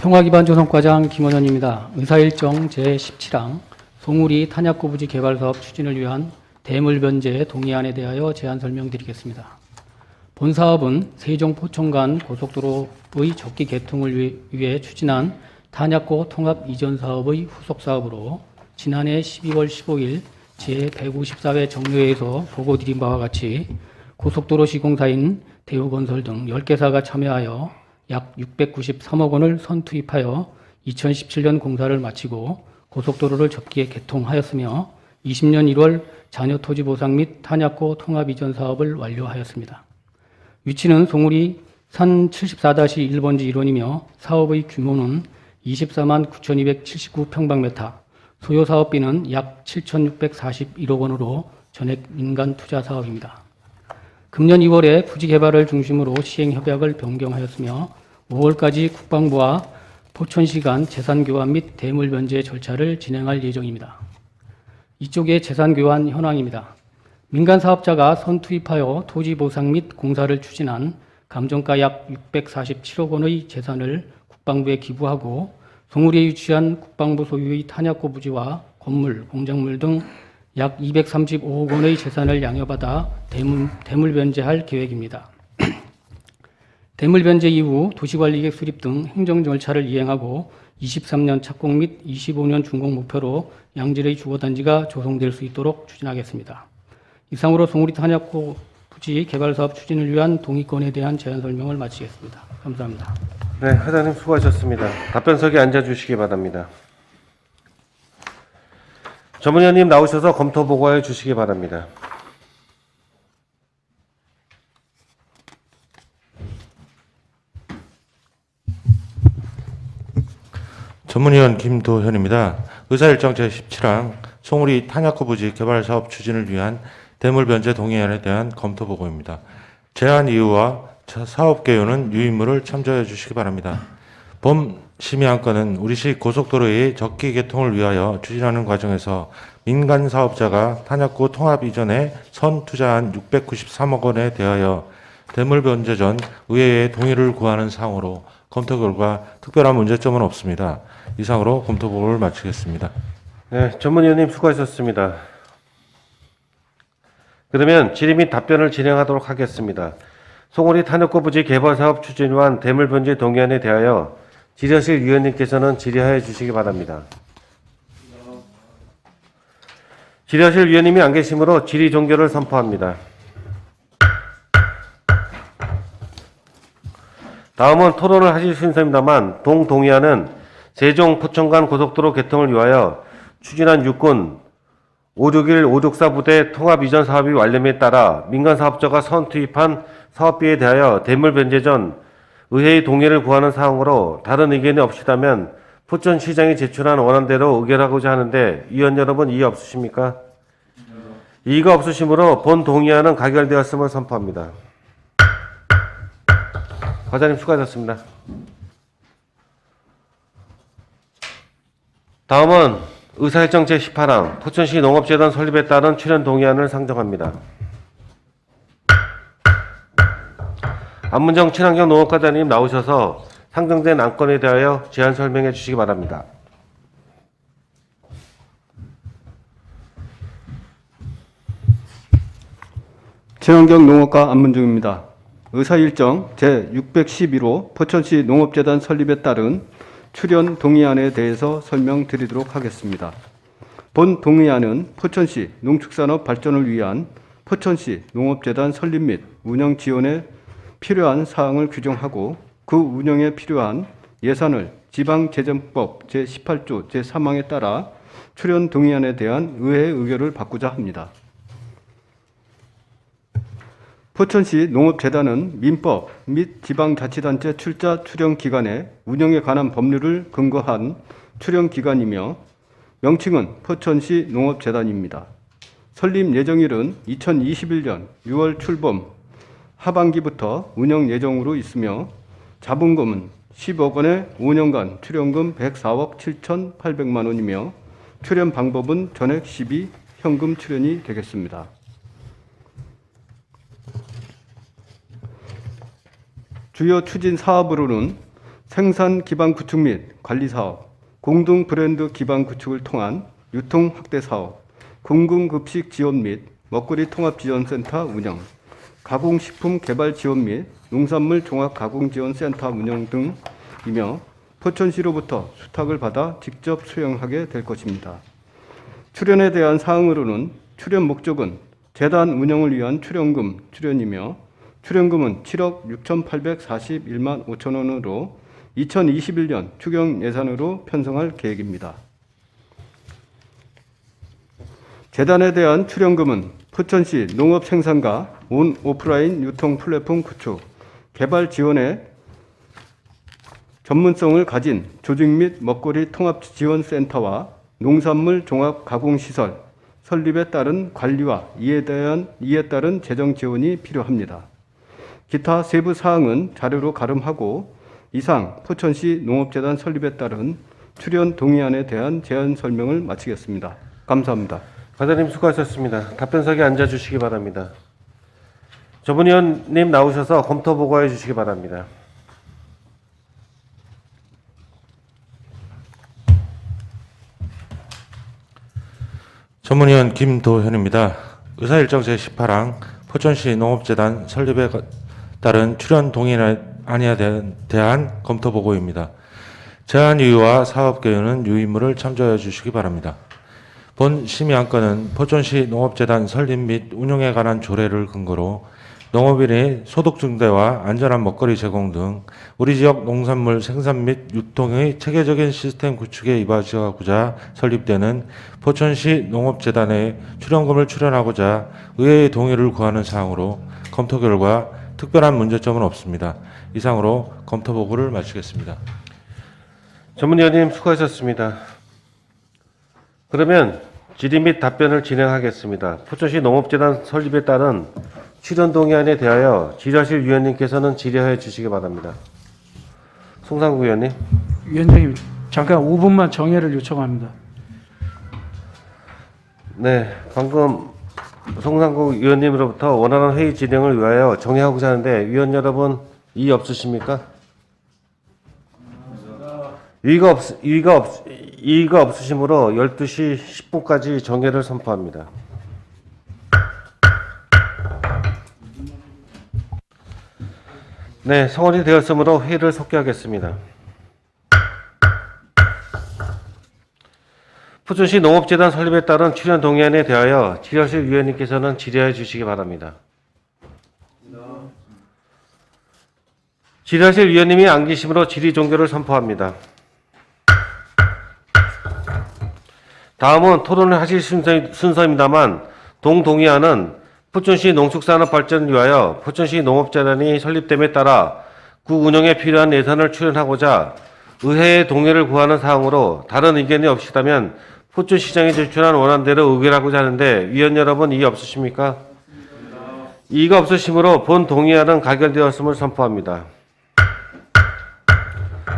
평화기반조성과장 김원현입니다. 의사일정 제17항 송우리 탄약고 부지 개발사업 추진을 위한 대물변제 동의안에 대하여 제안 설명드리겠습니다. 본 사업은 세종 포천 간 고속도로의 적기 개통을 위해 추진한 탄약고 통합 이전 사업의 후속 사업으로 지난해 12월 15일 제154회 정례회에서 보고드린 바와 같이 고속도로 시공사인 대우건설 등 10개사가 참여하여 약 693억 원을 선투입하여 2017년 공사를 마치고 고속도로를 적기에 개통하였으며 20년 1월 잔여 토지 보상 및 탄약고 통합 이전 사업을 완료하였습니다. 위치는 송우리 산 74-1번지 1원이며 사업의 규모는 24만 9,279평방미터, 소요 사업비는 약 7,641억 원으로 전액 민간 투자 사업입니다. 금년 2월에 부지 개발을 중심으로 시행 협약을 변경하였으며 5월까지 국방부와 포천시 간 재산 교환 및 대물 변제 절차를 진행할 예정입니다. 이쪽의 재산 교환 현황입니다. 민간 사업자가 선투입하여 토지 보상 및 공사를 추진한 감정가 약 647억 원의 재산을 국방부에 기부하고 송우리에 위치한 국방부 소유의 탄약고 부지와 건물, 공작물 등 약 235억 원의 재산을 양여받아 대물 변제할 계획입니다. 대물 변제 이후 도시관리계획 수립 등 행정 절차를 이행하고 23년 착공 및 25년 준공 목표로 양질의 주거단지가 조성될 수 있도록 추진하겠습니다. 이상으로 송우리 탄약고 부지 개발사업 추진을 위한 동의권에 대한 제안 설명을 마치겠습니다. 감사합니다. 네, 회장님 수고하셨습니다. 답변석에 앉아주시기 바랍니다. 전문위원님 나오셔서 검토 보고해 주시기 바랍니다. 전문위원 김도현입니다. 의사일정 제17항 송우리 탄약고 부지 개발사업 추진을 위한 대물변제 동의안에 대한 검토 보고입니다. 제안 이유와 사업 개요는 유인물을 참조해 주시기 바랍니다. 본 심의 안건은 우리시 고속도로의 적기 개통을 위하여 추진하는 과정에서 민간 사업자가 탄약고 통합 이전에 선 투자한 693억 원에 대하여 대물변제 전 의회의 동의를 구하는 사항으로 검토 결과 특별한 문제점은 없습니다. 이상으로 검토 보고를 마치겠습니다. 네, 전문위원님 수고하셨습니다. 그러면 질의 및 답변을 진행하도록 하겠습니다. 송우리 탄약고 부지 개발사업 추진 위한 대물변제 동의안에 대하여 질의하실 위원님께서는 질의하여 주시기 바랍니다. 질의하실 위원님이 안 계시므로 질의 종결을 선포합니다. 다음은 토론을 하실 순서입니다만 동의안은 세종 포천 간 고속도로 개통을 위하여 추진한 육군 561, 564 부대 통합 이전 사업이 완료에 따라 민간 사업자가 선 투입한 사업비에 대하여 대물 변제 전 의회의 동의를 구하는 사항으로 다른 의견이 없이다면 포천시장이 제출한 원안대로 의결하고자 하는데 위원 여러분 이의 없으십니까? 이의가 없으시므로 본 동의안은 가결되었음을 선포합니다. 과장님 수고하셨습니다. 다음은 의사일정 제18항 포천시 농업재단 설립에 따른 출연 동의안을 상정합니다. 안문정 친환경 농업과장님 나오셔서 상정된 안건에 대하여 제안 설명해 주시기 바랍니다. 친환경 농업가 안문중입니다. 의사일정 제611호 포천시 농업재단 설립에 따른 출연 동의안에 대해서 설명드리도록 하겠습니다. 본 동의안은 포천시 농축산업 발전을 위한 포천시 농업재단 설립 및 운영 지원에 필요한 사항을 규정하고 그 운영에 필요한 예산을 지방재정법 제18조 제3항에 따라 출연 동의안에 대한 의회 의결을 받고자 합니다. 포천시 농업재단은 민법 및 지방자치단체 출자 출연 기관의 운영에 관한 법률을 근거한 출연 기관이며 명칭은 포천시 농업재단입니다. 설립 예정일은 2021년 6월 출범 하반기부터 운영 예정으로 있으며 자본금은 10억 원에 5년간 출연금 104억 7,800만 원이며 출연 방법은 전액 12 현금 출연이 되겠습니다. 주요 추진 사업으로는 생산 기반 구축 및 관리 사업, 공동 브랜드 기반 구축을 통한 유통 확대 사업, 공공급식 지원 및 먹거리 통합 지원센터 운영, 가공식품 개발 지원 및 농산물 종합 가공 지원센터 운영 등이며 포천시로부터 수탁을 받아 직접 수행하게 될 것입니다. 출연에 대한 사항으로는 출연 목적은 재단 운영을 위한 출연금 출연이며 출연금은 7억 6,841만 5천 원으로 2021년 추경 예산으로 편성할 계획입니다. 재단에 대한 출연금은 포천시 농업생산과 온 오프라인 유통 플랫폼 구축, 개발 지원에 전문성을 가진 조직 및 먹거리 통합 지원센터와 농산물 종합 가공시설 설립에 따른 관리와 이에 따른 재정 지원이 필요합니다. 기타 세부 사항은 자료로 가름하고 이상 포천시 농업재단 설립에 따른 출연 동의안에 대한 제안 설명을 마치겠습니다. 감사합니다. 과장님 수고하셨습니다. 답변석에 앉아주시기 바랍니다. 전문 위원님 나오셔서 검토 보고해 주시기 바랍니다. 전문위원 김도현입니다. 의사일정 제18항 포천시 농업재단 설립에 따른 출연 동의안에 대한 검토 보고입니다. 제안 이유와 사업 개요는 유의물을 참조해 주시기 바랍니다. 본 심의안건은 포천시 농업재단 설립 및 운영에 관한 조례를 근거로 농업인의 소득 증대와 안전한 먹거리 제공 등 우리 지역 농산물 생산 및 유통의 체계적인 시스템 구축에 이바지하고자 설립되는 포천시 농업재단에 출연금을 출연하고자 의회의 동의를 구하는 사항으로 검토 결과 특별한 문제점은 없습니다. 이상으로 검토 보고를 마치겠습니다. 전문위원님 수고하셨습니다. 그러면 질의 및 답변을 진행하겠습니다. 포천시 농업재단 설립에 따른 출연 동의안에 대하여 질의하실 위원님께서는 질의해 주시기 바랍니다. 송상국 위원님. 위원장님 잠깐 5분만 정회를 요청합니다. 네, 방금 송상국 위원님으로부터 원활한 회의 진행을 위하여 정의하고자 하는데 위원 여러분 이의 없으십니까? 이의가 없으시므로 12시 10분까지 정회를 선포합니다. 네, 성원이 되었으므로 회의를 속기하겠습니다. 포천시 농업재단 설립에 따른 출연 동의안에 대하여 질의하실 위원님께서는 질의해 주시기 바랍니다. 질의하실 위원님이 안 계시므로 질의 종결을 선포합니다. 다음은 토론을 하실 순서입니다만 동의안은 포천시 농축산업 발전을 위하여 포천시 농업재단이 설립됨에 따라 구 운영에 필요한 예산을 출연하고자 의회의 동의를 구하는 사항으로 다른 의견이 없으시다면 포천시장이 제출한 원안대로 의결하고자 하는데 위원 여러분 이의 없으십니까? 이의가 없으시므로 본 동의안은 가결되었음을 선포합니다.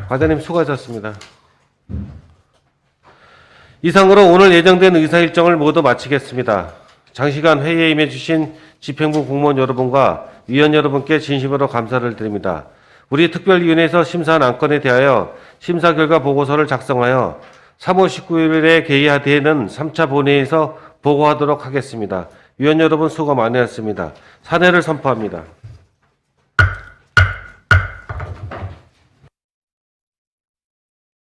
과장님 수고하셨습니다. 이상으로 오늘 예정된 의사 일정을 모두 마치겠습니다. 장시간 회의에 임해주신 집행부 공무원 여러분과 위원 여러분께 진심으로 감사를 드립니다. 우리 특별위원회에서 심사한 안건에 대하여 심사 결과 보고서를 작성하여 3월 19일에 개의하되는 3차 본회의에서 보고하도록 하겠습니다. 위원 여러분 수고 많으셨습니다. 사내를 선포합니다.